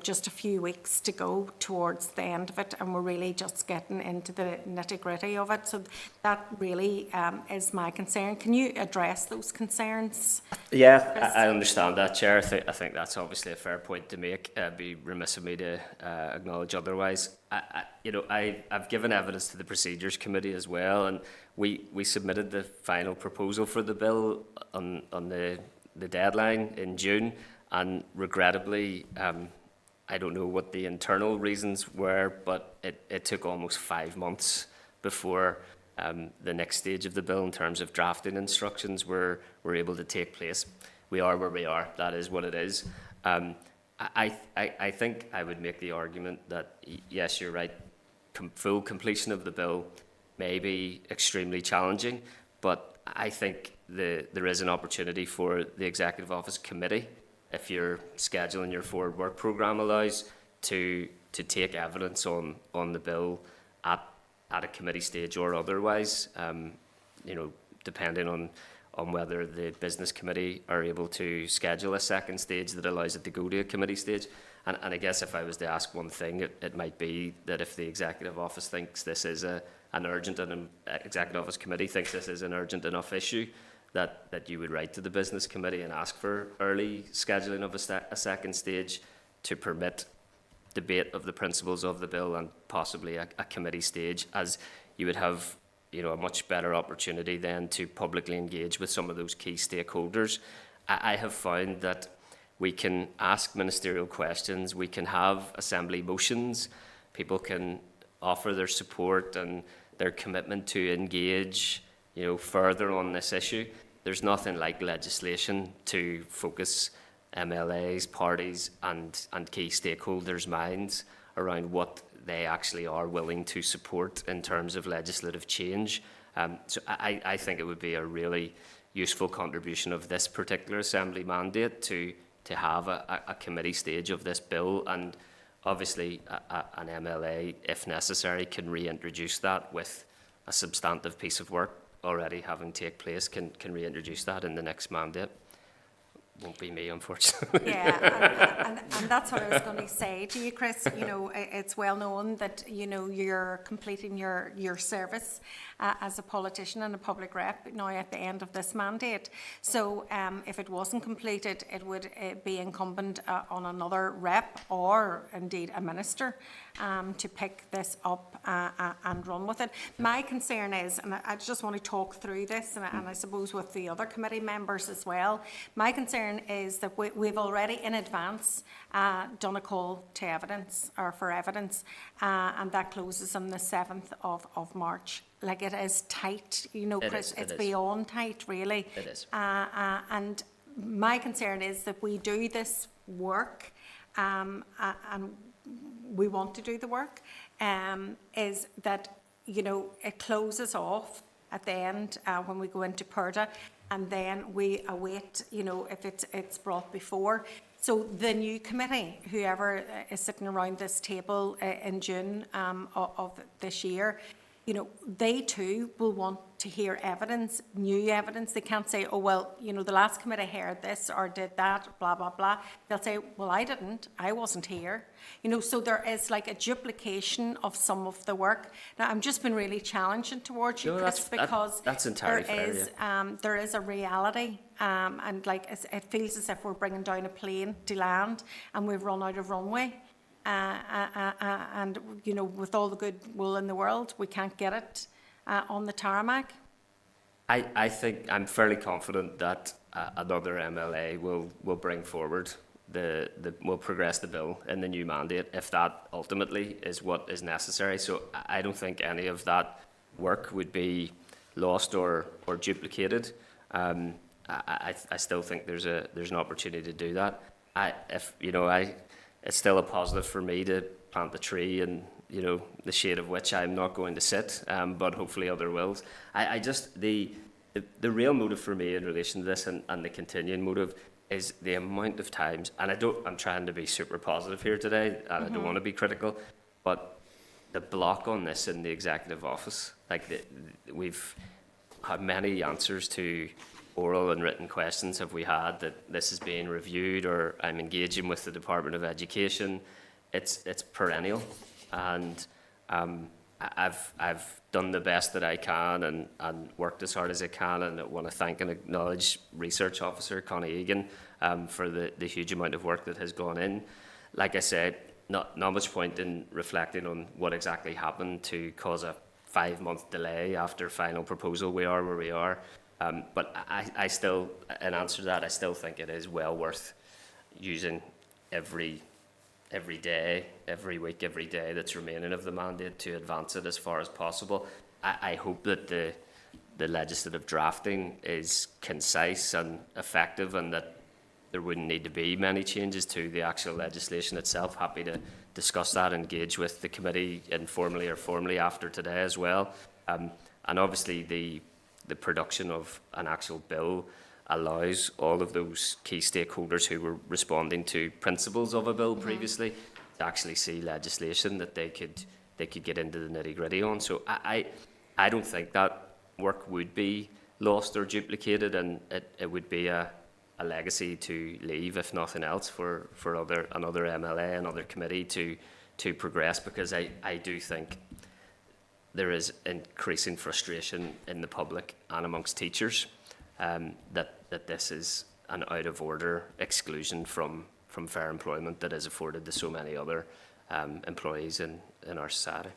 just a few weeks to go towards the end of it, and we're really just getting into the nitty-gritty of it. So that really is my concern. Can you address those concerns? Yeah, I understand that, Chair. I think that's obviously a fair point to make. It'd be remiss of me to acknowledge otherwise. I've given evidence to the Procedures Committee as well, and we submitted the final proposal for the bill on the deadline in June, and regrettably, I don't know what the internal reasons were, but it took almost 5 months before the next stage of the bill in terms of drafting instructions were able to take place. We are where we are. That is what it is. I think I would make the argument that, yes, you're right, full completion of the bill may be extremely challenging, but I think there is an opportunity for the Executive Office Committee, if your schedule and your forward work programme allows, to take evidence on the bill at a committee stage or otherwise, depending on whether the Business Committee are able to schedule a second stage that allows it to go to a committee stage. And I guess if I was to ask one thing, it might be that if the Executive Office thinks this is a an urgent and Executive Office Committee thinks this is an urgent enough issue, that you would write to the Business Committee and ask for early scheduling of a second stage to permit debate of the principles of the bill and possibly a committee stage, as you would have a much better opportunity then to publicly engage with some of those key stakeholders. I have found that we can ask ministerial questions, we can have assembly motions, people can offer their support and their commitment to engage further on this issue. There's nothing like legislation to focus MLAs, parties and key stakeholders' minds around what they actually are willing to support in terms of legislative change. So I think it would be a really useful contribution of this particular Assembly mandate to have a committee stage of this bill, and obviously an MLA, if necessary, can reintroduce that with a substantive piece of work already having take place, can reintroduce that in the next mandate. Won't be me, unfortunately. Yeah, and that's what I was going to say to you, Chris. It's well known that you're completing your service as a politician and a public rep now at the end of this mandate. So if it wasn't completed, it would be incumbent on another rep or indeed a minister to pick this up and run with it. My concern is, and I just want to talk through this, and I suppose with the other committee members as well, my concern is that we've already in advance done a call to evidence, or for evidence, and that closes on the 7th of March. Like, it is tight, Chris, it's beyond tight, really. It is. And my concern is that we do this work, and we want to do the work, is that, it closes off at the end when we go into PERDA, and then we await, if it's brought before. So the new committee, whoever is sitting around this table in June of this year, they too will want to hear evidence, new evidence. They can't say, oh, well, the last committee heard this or did that, blah, blah, blah. They'll say, well, I didn't, I wasn't here. So there is like a duplication of some of the work. Now, I'm just been really challenging towards you, Chris, because that's entirely fair, there is a reality, and like it feels as if we're bringing down a plane to land and we've run out of runway. And with all the goodwill in the world, we can't get it on the tarmac. I think I'm fairly confident that another MLA will bring forward will progress the bill in the new mandate, if that ultimately is what is necessary. So I don't think any of that work would be lost or duplicated. I still think there's an opportunity to do that. It's still a positive for me to plant the tree and the shade of which I'm not going to sit, but hopefully other wills. The real motive for me in relation to this and the continuing motive is the amount of times, and I'm trying to be super positive here today, and I don't want to be critical, but the block on this in the Executive Office, we've had many answers to oral and written questions have we had that this is being reviewed, or I'm engaging with the Department of Education. It's perennial, and I've done the best that I can and worked as hard as I can, and I want to thank and acknowledge Research Officer Connie Egan for the huge amount of work that has gone in. Like I said, not much point in reflecting on what exactly happened to cause a 5-month delay after final proposal. We are where we are. But I still, in answer to that, I still think it is well worth using every day, every week, every day that's remaining of the mandate to advance it as far as possible. I hope that the legislative drafting is concise and effective, and that there wouldn't need to be many changes to the actual legislation itself. Happy to discuss that, engage with the committee informally or formally after today as well. And obviously the production of an actual bill allows all of those key stakeholders who were responding to principles of a bill previously to actually see legislation that they could get into the nitty-gritty on. So I don't think that work would be lost or duplicated, and it would be a legacy to leave, if nothing else, for another MLA, another committee to progress, because I do think there is increasing frustration in the public and amongst teachers that this is an out of order exclusion from fair employment that is afforded to so many other employees in our society.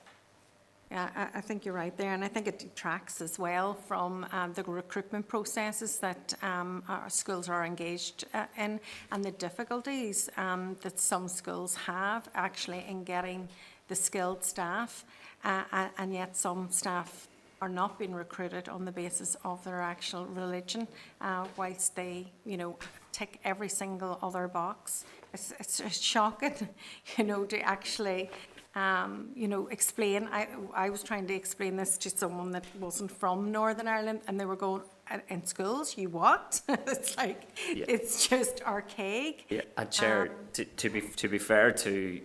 Yeah, I think you're right there, and I think it detracts as well from the recruitment processes that our schools are engaged in, and the difficulties that some schools have actually in getting the skilled staff, and yet some staff are not being recruited on the basis of their actual religion, whilst they, tick every single other box. It's shocking, to actually explain. I was trying to explain this to someone that wasn't from Northern Ireland, and they were going, in schools, you what? It's like, it's just archaic. Yeah, and Chair, to be fair to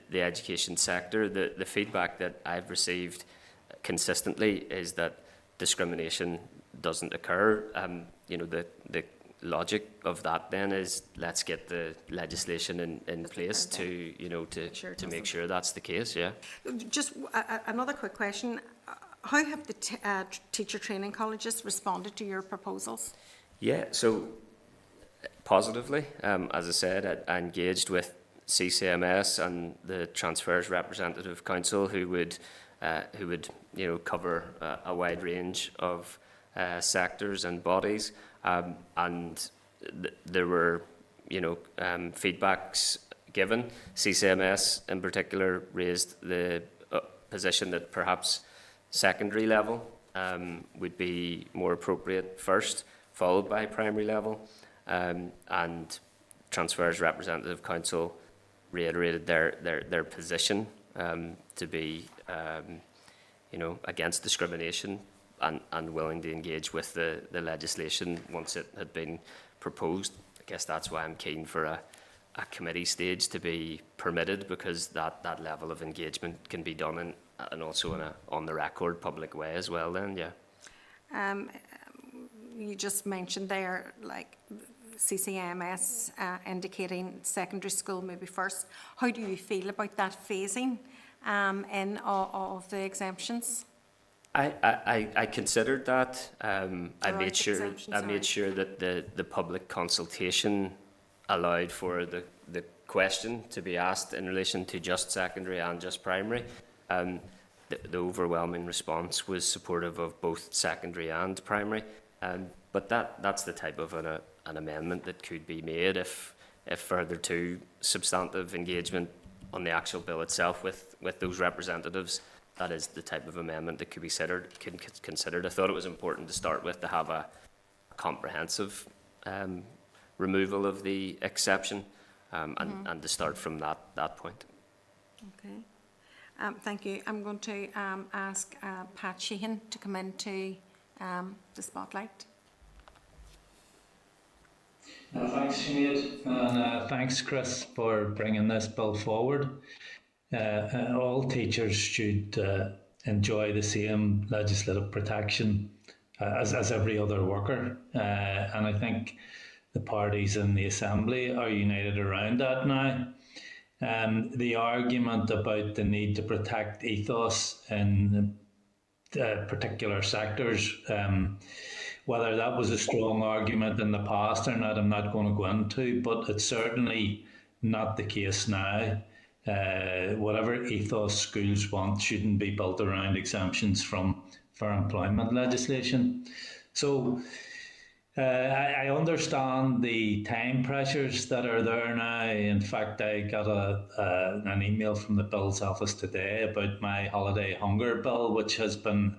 the education sector, the feedback that I've received consistently is that discrimination doesn't occur. The logic of that then is let's get the legislation in place to make sure that's the case. Yeah. Just another quick question: how have the teacher training colleges responded to your proposals? Yeah, so positively, as I said, I engaged with CCMS and the Transfers Representative Council, who would cover a wide range of sectors and bodies, and there were feedbacks given. CCMS in particular raised the position that perhaps secondary level would be more appropriate first, followed by primary level, and Transfers Representative Council reiterated their position to be against discrimination and willing to engage with the legislation once it had been proposed. I guess that's why I'm keen for a committee stage to be permitted, because that level of engagement can be done and also in a on the record public way as well then, yeah. You just mentioned there, like, CCMS indicating secondary school maybe first. How do you feel about that phasing in of the exemptions? I considered that. I made sure that the public consultation allowed for the question to be asked in relation to just secondary and just primary. The overwhelming response was supportive of both secondary and primary. But that's the type of an amendment that could be made if further to substantive engagement on the actual bill itself with those representatives. That is the type of amendment that could be considered. I thought it was important to start with to have a comprehensive removal of the exception and to start from that point. Okay. Thank you. I'm going to ask Pat Sheehan to come into the spotlight. Thanks, Sinead, and thanks, Chris, for bringing this bill forward. All teachers should enjoy the same legislative protection as every other worker, and I think the parties in the Assembly are united around that now. The argument about the need to protect ethos in particular sectors, whether that was a strong argument in the past or not, I'm not going to go into, but it's certainly not the case now. Whatever ethos schools want shouldn't be built around exemptions from fair employment legislation. So I understand the time pressures that are there now. In fact, I got an email from the Bill's office today about my holiday hunger bill, which has been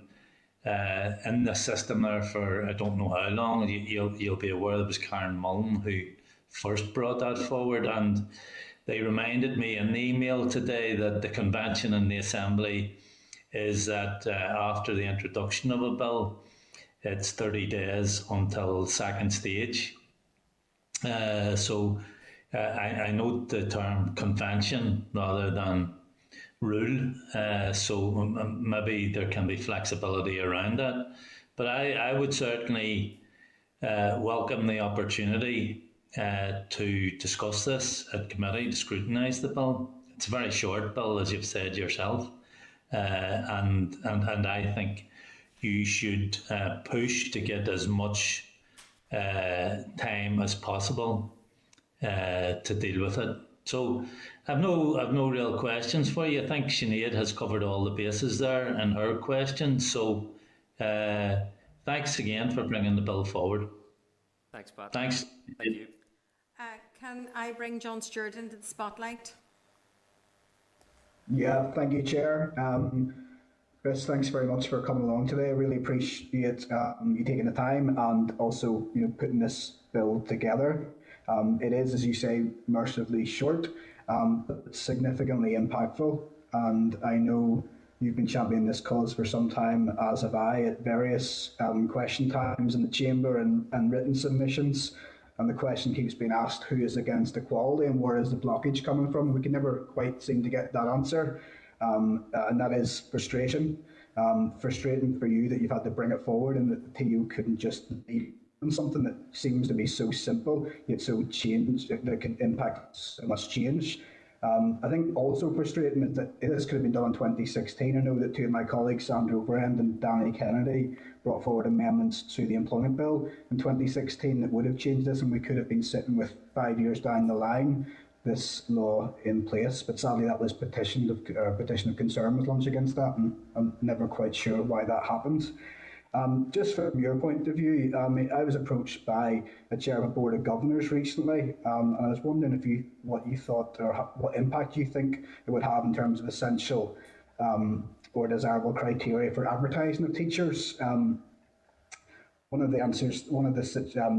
in the system there for I don't know how long. You'll be aware it was Karen Mullen who first brought that forward, and they reminded me in the email today that the convention in the Assembly is that after the introduction of a bill, it's 30 days until second stage. So I note the term convention rather than rule, so maybe there can be flexibility around that. But I would certainly welcome the opportunity to discuss this at committee, to scrutinise the bill. It's a very short bill, as you've said yourself, and I think you should push to get as much time as possible to deal with it. So I've no real questions for you. I think Sinead has covered all the bases there in her questions. So thanks again for bringing the bill forward. Thanks, Pat. Thanks. Thank you. Can I bring John Stewart into the spotlight? Yeah, thank you, Chair. Chris, thanks very much for coming along today. I really appreciate you taking the time and also putting this bill together. It is, as you say, mercifully short, but significantly impactful. And I know you've been championing this cause for some time, as have I, at various question times in the Chamber and written submissions. And the question keeps being asked, who is against equality and where is the blockage coming from? We can never quite seem to get that answer. And that is frustration. Frustrating for you that you've had to bring it forward and that the TU couldn't just leave on something that seems to be so simple, yet so changed, that can impact so much change. I think also frustrating is that this could have been done in 2016. I know that two of my colleagues, Sandra Overend and Danny Kennedy, brought forward amendments to the employment bill in 2016 that would have changed this, and we could have been sitting with 5 years down the line this law in place. But sadly, that was petition of concern was launched against that, and I'm never quite sure why that happened. Just from your point of view, I was approached by a chair of a board of governors recently, and I was wondering what you thought or what impact you think it would have in terms of essential or desirable criteria for advertising of teachers. One of the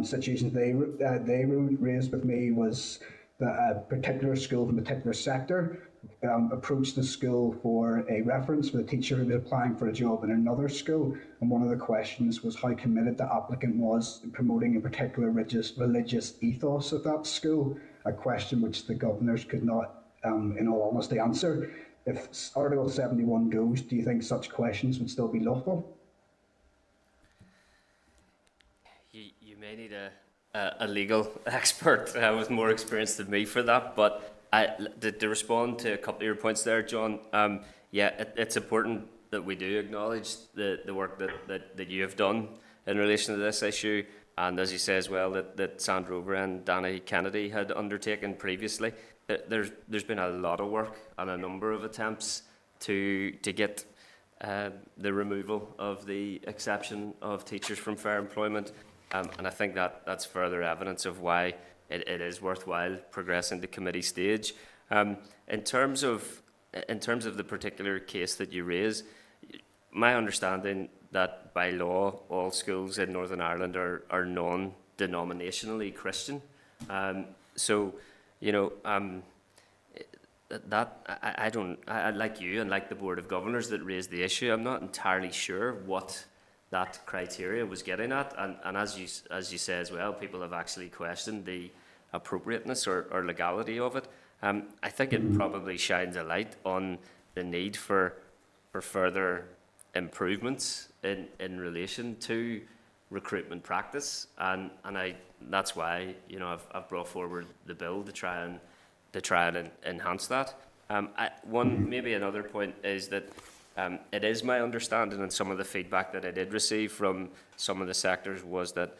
situations they raised with me was that a particular school from a particular sector approached the school for a reference for the teacher who was applying for a job in another school, and one of the questions was how committed the applicant was in promoting a particular religious ethos of that school, a question which the governors could not, in all honesty, answer. If Article 71 goes, do you think such questions would still be lawful? You may need a legal expert with more experience than me for that, but to respond to a couple of your points there, John, it's important that we do acknowledge the work that you have done in relation to this issue, and as you say as well, that Sandra Over and Danny Kennedy had undertaken previously. There's been a lot of work and a number of attempts to get the removal of the exception of teachers from fair employment, and I think that's further evidence of why it is worthwhile progressing to committee stage. In terms of the particular case that you raise, my understanding that by law all schools in Northern Ireland are non-denominationally Christian. I like you and like the Board of Governors that raised the issue, I'm not entirely sure what that criteria was getting at, and as you say as well, people have actually questioned the appropriateness or legality of it. I think it probably shines a light on the need for further improvements in relation to recruitment practice, and that's why I've brought forward the bill to try and enhance that. Maybe another point is that it is my understanding, and some of the feedback that I did receive from some of the sectors was that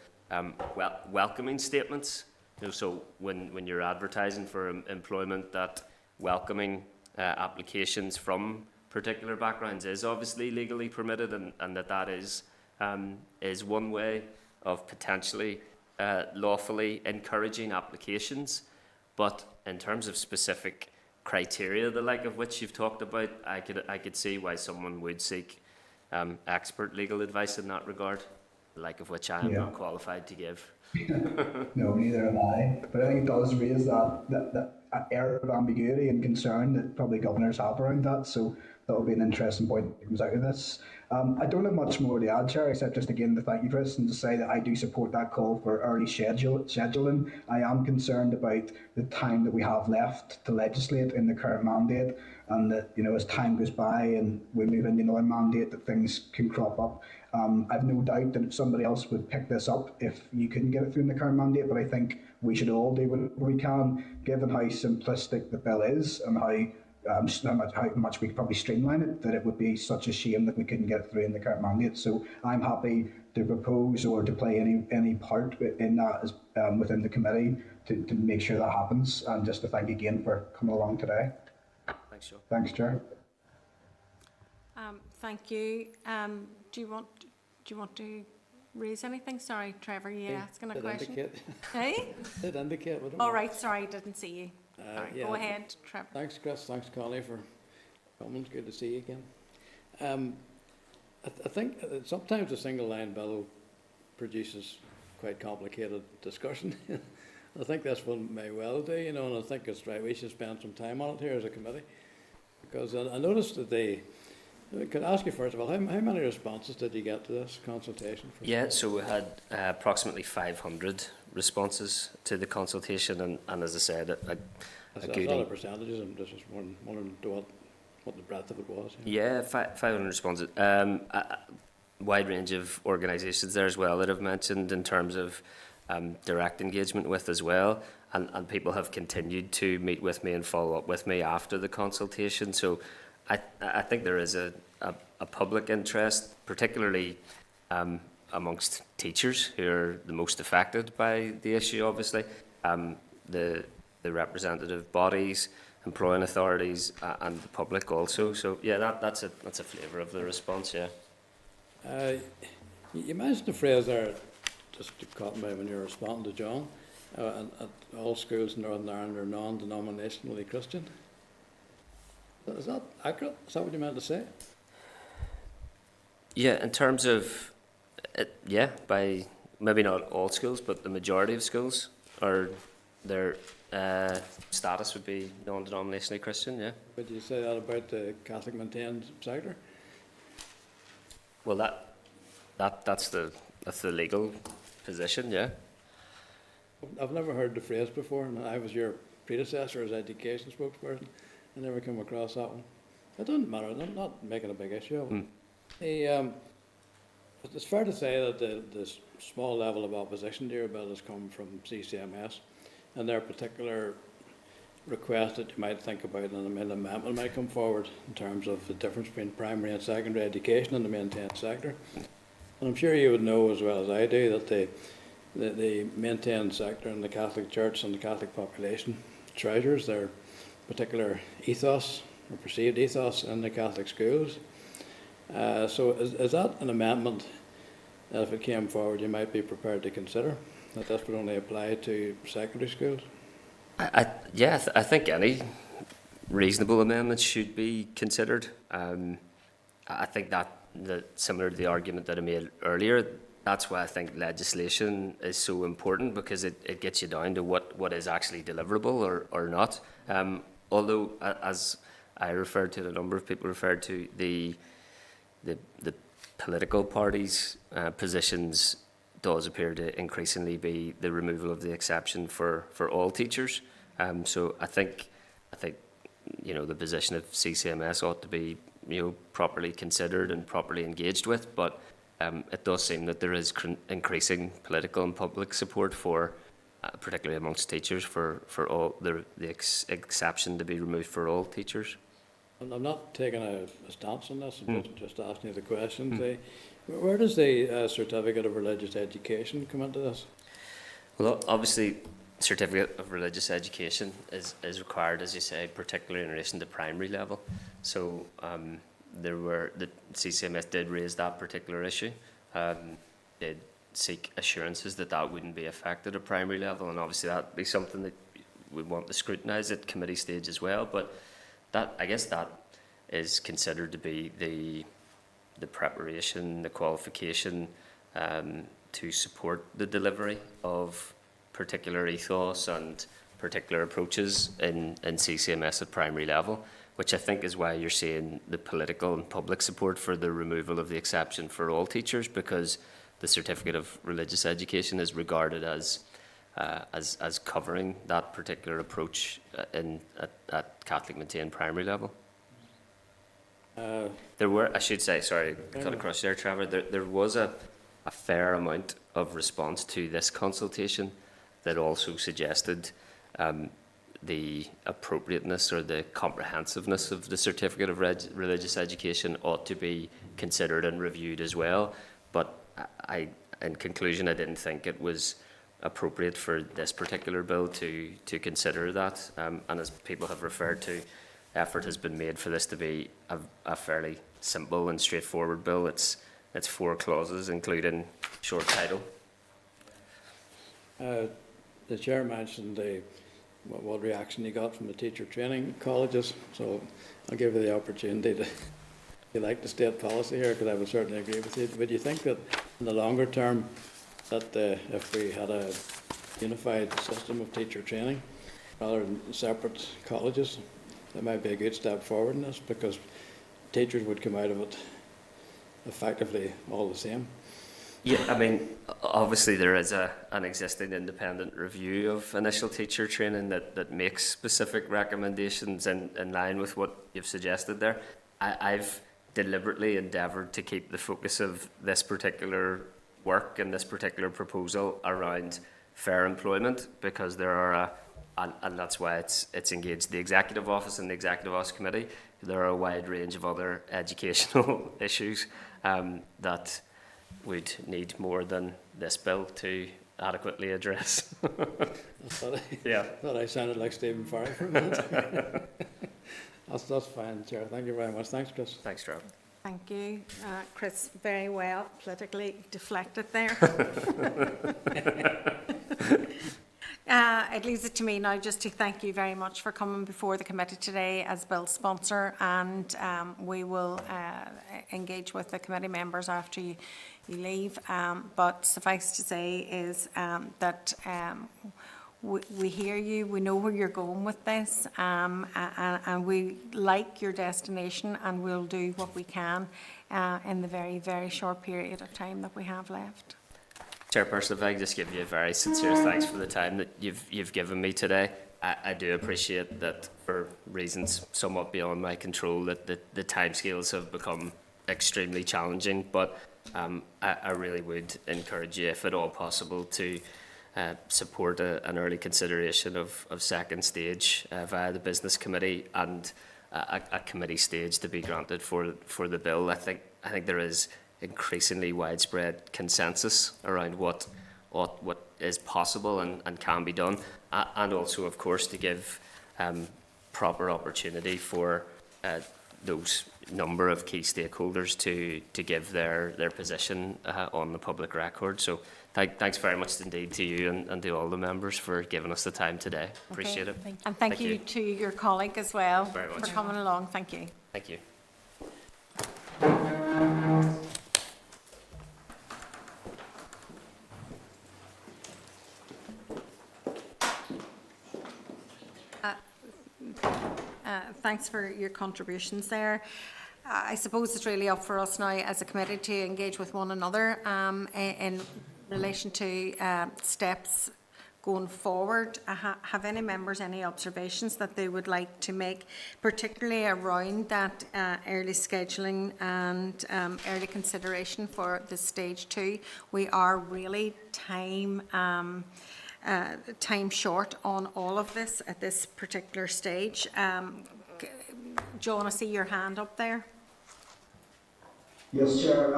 welcoming statements. So when you're advertising for employment, that welcoming applications from particular backgrounds is obviously legally permitted, and that is one way of potentially lawfully encouraging applications. But in terms of specific criteria, the like of which you've talked about, I could see why someone would seek expert legal advice in that regard, the like of which I am not qualified to give. No, neither am I. But I think it does raise that air of ambiguity and concern that probably governors have around that. So that will be an interesting point that comes out of this. I don't have much more to add, Chair, except just again to thank you, Chris, and to say that I do support that call for early scheduling. I am concerned about the time that we have left to legislate in the current mandate, and that as time goes by and we move into another mandate, that things can crop up. I've no doubt that somebody else would pick this up if you couldn't get it through in the current mandate, but I think we should all do what we can, given how simplistic the bill is and how how much we could probably streamline it, that it would be such a shame that we couldn't get it through in the current mandate. So I'm happy to propose or to play any part in that as, within the committee to make sure that happens, and just to thank again for coming along today. Thanks, Joe. Thanks, Chair. Thank you. Do you want to raise anything? Sorry, Trevor, you asking a question? Hey? Did indicate. All right, sorry, didn't see you. Sorry, yeah. Go ahead, Trevor. Thanks, Chris. Thanks, Connie, for coming. It's good to see you again. I think sometimes a single line bill produces quite complicated discussion. I think this one may well do, you know, and I think it's right. We should spend some time on it here as a committee, because I noticed that I could ask you first of all, how many responses did you get to this consultation? Yeah, so we had approximately 500 responses to the consultation, and as I said, That's a lot of percentages, and just wondering what the breadth of it was. Yeah, 500 responses. A wide range of organisations there as well that I've mentioned in terms of direct engagement with as well, and people have continued to meet with me and follow up with me after the consultation. So I think there is a public interest, particularly amongst teachers who are the most affected by the issue, obviously, the representative bodies, employing authorities, and the public also. So yeah, that's a flavour of the response. Yeah. You mentioned the phrase there, just caught me when you were responding to John, and all schools in Northern Ireland are non-denominationally Christian. Is that accurate? Is that what you meant to say? Yeah, in terms of, yeah, by maybe not all schools, but the majority of schools, or their status would be non-denominationally Christian, yeah. Would you say that about the Catholic maintained sector? Well, that's the legal position, yeah. I've never heard the phrase before, and I was your predecessor as education spokesperson. I never came across that one. It doesn't matter. I'm not making a big issue of it. It's fair to say that the small level of opposition to your bill has come from CCMS, and their particular request that you might think about, and an amendment might come forward in terms of the difference between primary and secondary education in the maintained sector. And I'm sure you would know as well as I do that the maintained sector in the Catholic Church and the Catholic population treasures their particular ethos or perceived ethos in the Catholic schools. So is that an amendment that if it came forward you might be prepared to consider, that this would only apply to secondary schools? I think any reasonable amendments should be considered. I think that similar to the argument that I made earlier, that's why I think legislation is so important, because it gets you down to what is actually deliverable or not. Although, as I referred to, a number of people referred to, the political parties' positions does appear to increasingly be the removal of the exception for all teachers. So I think the position of CCMS ought to be properly considered and properly engaged with. But it does seem that there is increasing political and public support for, particularly amongst teachers, for all the exception to be removed for all teachers. I'm not taking a stance on this, I'm just asking you the questions. Where does the Certificate of Religious Education come into this? Well, obviously, Certificate of Religious Education is required, as you say, particularly in relation to primary level. So the CCMS did raise that particular issue, did seek assurances that wouldn't be affected at primary level, and obviously that would be something that we want to scrutinise at committee stage as well. But I guess that is considered to be the preparation, the qualification to support the delivery of particular ethos and particular approaches in CCMS at primary level, which I think is why you're seeing the political and public support for the removal of the exception for all teachers, because the Certificate of Religious Education is regarded as covering that particular approach at Catholic maintained primary level. There were, I should say, sorry, cut across there, Trevor, there was a fair amount of response to this consultation that also suggested the appropriateness or the comprehensiveness of the certificate of religious education ought to be considered and reviewed as well. But in conclusion, I didn't think it was appropriate for this particular bill to consider that. And as people have referred to, effort has been made for this to be a fairly simple and straightforward bill. It's 4 clauses, including short title. The chair mentioned what reaction you got from the teacher training colleges, so I'll give you the opportunity to, if you like the state policy here, because I would certainly agree with you. Would you think that in the longer term that if we had a unified system of teacher training rather than separate colleges, that might be a good step forward in this, because teachers would come out of it effectively all the same? Yeah, I mean, obviously there is an existing independent review of initial teacher training that makes specific recommendations in line with what you've suggested there. I've deliberately endeavoured to keep the focus of this particular work and this particular proposal around fair employment, because there are and that's why it's engaged the Executive Office and the Executive Office Committee. There are a wide range of other educational issues that would need more than this bill to adequately address. I thought I sounded like Stephen Farry for a minute. That's fine, Chair. Thank you very much. Thanks, Chris. Thanks, Trevor. Thank you, Chris. Very well politically deflected there. It leaves it to me now just to thank you very much for coming before the committee today as bill sponsor, and we will engage with the committee members after you leave. But suffice to say is that we hear you, we know where you're going with this, and we like your destination, and we'll do what we can in the very, very short period of time that we have left. Chairperson, if I can just give you a very sincere thanks for the time that you've given me today. I do appreciate that, for reasons somewhat beyond my control, that the timescales have become extremely challenging, but I really would encourage you, if at all possible, to support an early consideration of second stage via the Business Committee, and a committee stage to be granted for the bill. I think there is increasingly widespread consensus around what is possible and can be done, and also, of course, to give proper opportunity for those number of key stakeholders to give their position on the public record. So thanks very much indeed to you and to all the members for giving us the time today. Appreciate it. And thank you to your colleague as well very much for coming along. Thank you. Thank you. Thanks for your contributions there. I suppose it's really up for us now as a committee to engage with one another in relation to steps going forward. Have any members any observations that they would like to make, particularly around that early scheduling and early consideration for the stage 2? We are really time short on all of this at this particular stage. John, I see your hand up there. Yes, Chair.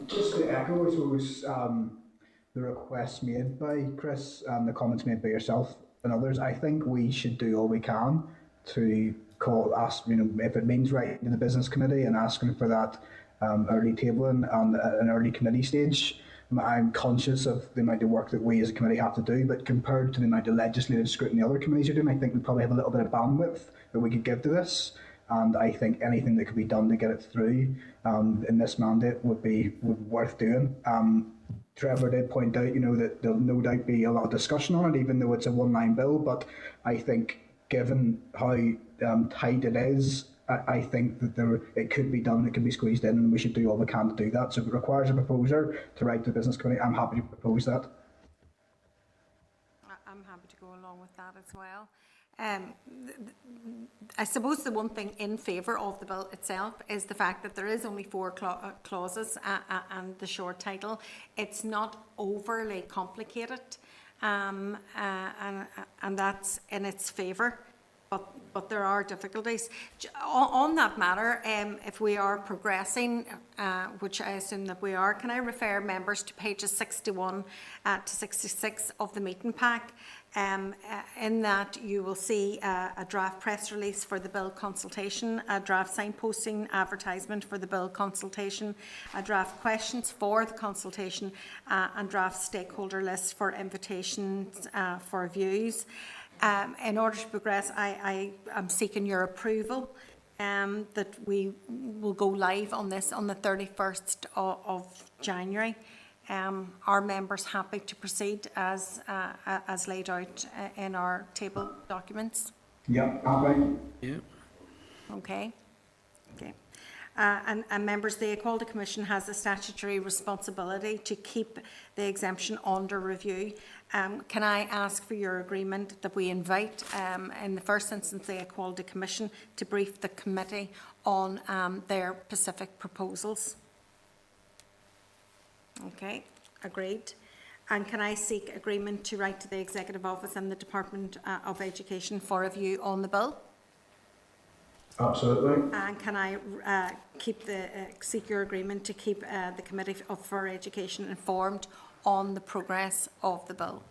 Just to echo, I suppose, the requests made by Chris and the comments made by yourself and others, I think we should do all we can to ask, if it means writing to the Business Committee and asking for that early tabling and an early committee stage. I'm conscious of the amount of work that we as a committee have to do, but compared to the amount of legislative scrutiny other committees are doing, I think we probably have a little bit of bandwidth that we could give to this. And I think anything that could be done to get it through in this mandate would be worth doing. Trevor did point out, that there'll no doubt be a lot of discussion on it, even though it's a one-line bill. But I think, given how tight it is, I think that it could be done, it could be squeezed in, and we should do all we can to do that. So if it requires a proposer to write to the Business Committee, I'm happy to propose that. I'm happy to go along with that as well. I suppose the one thing in favour of the bill itself is the fact that there is only 4 clauses and the short title. It's not overly complicated, and that's in its favour. but there are difficulties. On that matter, if we are progressing, which I assume that we are, can I refer members to pages 61 to 66 of the meeting pack? In that you will see a draft press release for the bill consultation, a draft signposting advertisement for the bill consultation, a draft questions for the consultation, and draft stakeholder lists for invitations for views. In order to progress, I am seeking your approval that we will go live on this on the 31st of January. Are members happy to proceed as laid out in our table documents? Yeah, happy. Yeah. Okay. Okay. And members, the Equality Commission has a statutory responsibility to keep the exemption under review. Can I ask for your agreement that we invite, in the first instance, the Equality Commission to brief the committee on their specific proposals? Okay, agreed. And can I seek agreement to write to the Executive Office and the Department of Education for a view on the bill? Absolutely. And can I seek your agreement to keep the Committee for Education informed on the progress of the bill?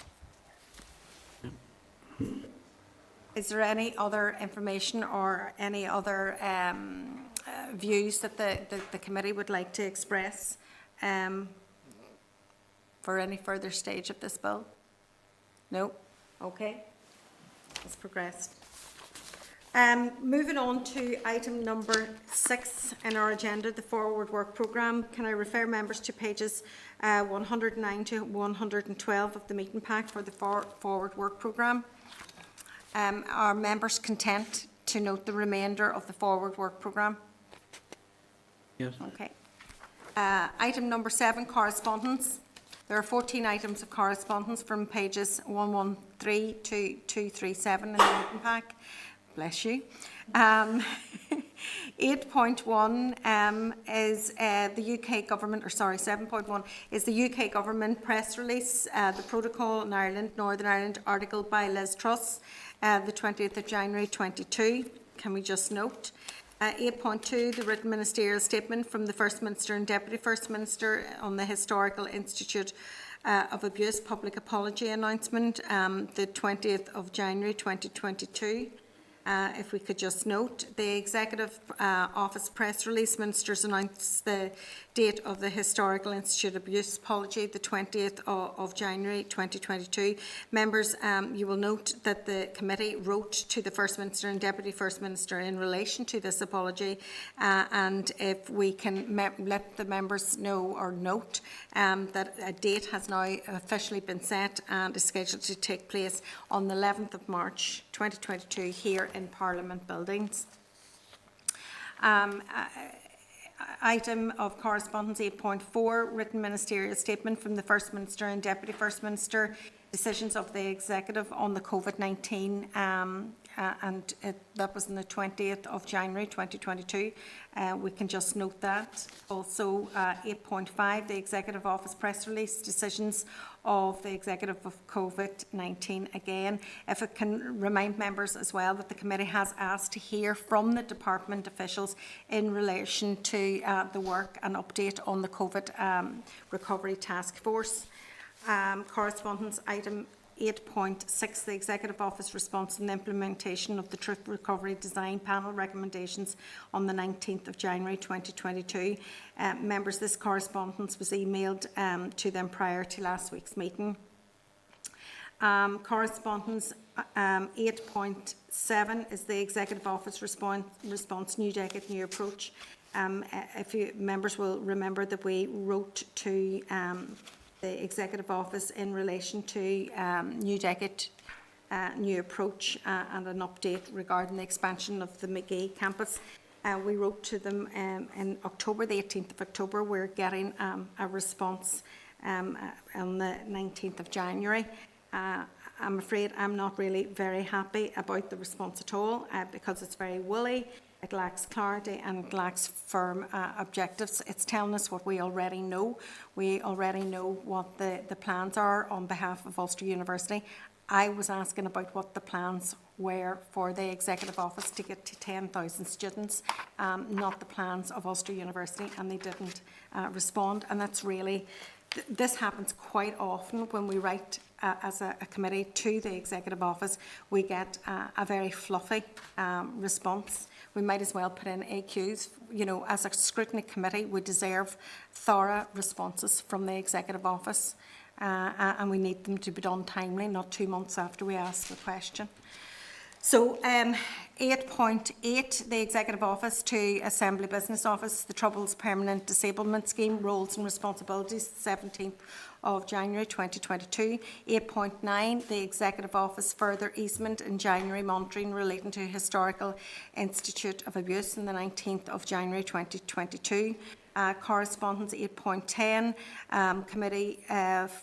Is there any other information or any other views that the committee would like to express for any further stage of this bill? No? Okay. It's progressed. Moving on to item number 6 in our agenda, the Forward Work Programme. Can I refer members to pages 109 to 112 of the meeting pack for the Forward Work Programme? Are members content to note the remainder of the Forward Work Programme? Yes. Okay. Item number 7, correspondence. There are 14 items of correspondence from pages 113 to 237 in the meeting pack. Bless you. 8.1 is the UK government, 7.1 is the UK government press release, the protocol in Ireland, Northern Ireland, article by Liz Truss, the 20th of January 22. Can we just note? 8.2, the written ministerial statement from the First Minister and Deputy First Minister on the Historical Institute of Abuse public apology announcement, the 20th of January 2022. If we could just note, the Executive Office press release, Ministers announced the date of the Historical Institute Abuse Apology, the 20th of January 2022. Members, you will note that the committee wrote to the First Minister and Deputy First Minister in relation to this apology, and if we can let the members know or note that a date has now officially been set and is scheduled to take place on the 11th of March 2022 here in Parliament Buildings. Item of correspondence 8.4, written ministerial statement from the First Minister and Deputy First Minister, decisions of the Executive on the COVID-19, that was on the 20th of January 2022. We can just note that. Also 8.5, the Executive Office press release, decisions of the Executive of COVID-19. Again, if it can remind members as well that the committee has asked to hear from the department officials in relation to the work and update on the COVID recovery task force. Correspondence item 8.6, the Executive Office response and implementation of the Truth Recovery Design Panel recommendations on the 19th of January 2022. Members, this correspondence was emailed to them prior to last week's meeting. Correspondence 8.7 is the Executive Office response New Decade, New Approach. If you members will remember that we wrote to the Executive Office in relation to New Decade, New Approach and an update regarding the expansion of the McGee campus. We wrote to them in October, the 18th of October. We're getting a response on the 19th of January. I'm afraid I'm not really very happy about the response at all because it's very woolly. It lacks clarity and it lacks firm objectives. It's telling us what we already know. We already know what the plans are on behalf of Ulster University. I was asking about what the plans were for the Executive Office to get to 10,000 students, not the plans of Ulster University, and they didn't respond. And that's really, this happens quite often when we write as a committee to the Executive Office. We get a very fluffy response. We might as well put in AQs. You know, as a scrutiny committee, we deserve thorough responses from the Executive Office. And we need them to be done timely, not 2 months after we ask the question. So 8.8, the Executive Office to Assembly Business Office, the Troubles Permanent Disablement Scheme, Roles and Responsibilities, 17th of January 2022. 8.9, the Executive Office further easement in January monitoring relating to Historical Institute of Abuse on the 19th of January 2022. Correspondence 8.10, Committee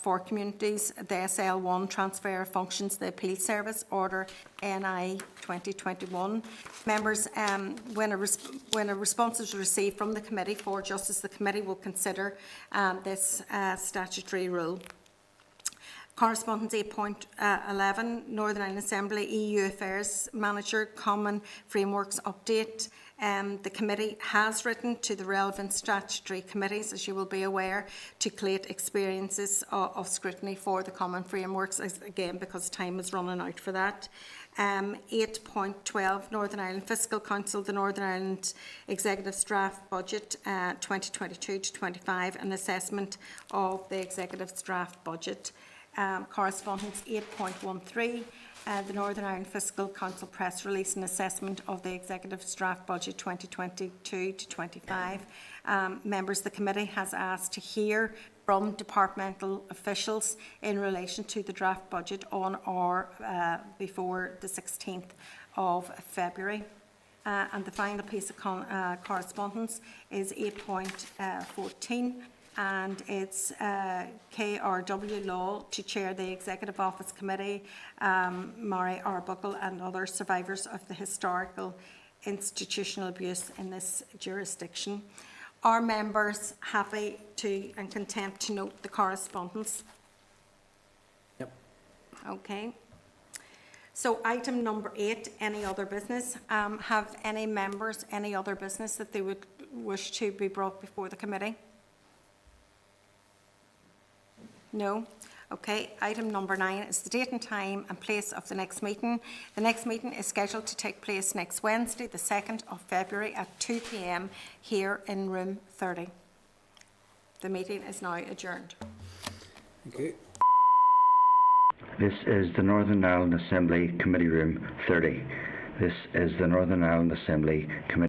for Communities, the SL1 Transfer of Functions, the Appeal Service, Order NI 2021. Members, when a response is received from the Committee for Justice, the Committee will consider this statutory rule. Correspondence 8.11, Northern Ireland Assembly EU Affairs Manager Common Frameworks Update. The committee has written to the relevant statutory committees, as you will be aware, to collate experiences of scrutiny for the common frameworks, again because time is running out for that. 8.12, Northern Ireland Fiscal Council, the Northern Ireland Executive's draft budget 2022-25, an assessment of the Executive's draft budget. Correspondence 8.13, the Northern Ireland Fiscal Council press release and assessment of the Executive's draft budget 2022-25. Members, the committee has asked to hear from departmental officials in relation to the draft budget on or before the 16th of February. And the final piece of correspondence is 8.14. And it's KRW Law to chair the Executive Office Committee, Mary Arbuckle and other survivors of the historical institutional abuse in this jurisdiction. Are members happy to and content to note the correspondence? Yep. Okay. So item number 8, any other business? Have any members any other business that they would wish to be brought before the committee? No? Okay, item number 9 is the date and time and place of the next meeting. The next meeting is scheduled to take place next Wednesday, the 2nd of February at 2 p.m. here in room 30. The meeting is now adjourned. Thank you. This is the Northern Ireland Assembly Committee Room 30. This is the Northern Ireland Assembly Committee.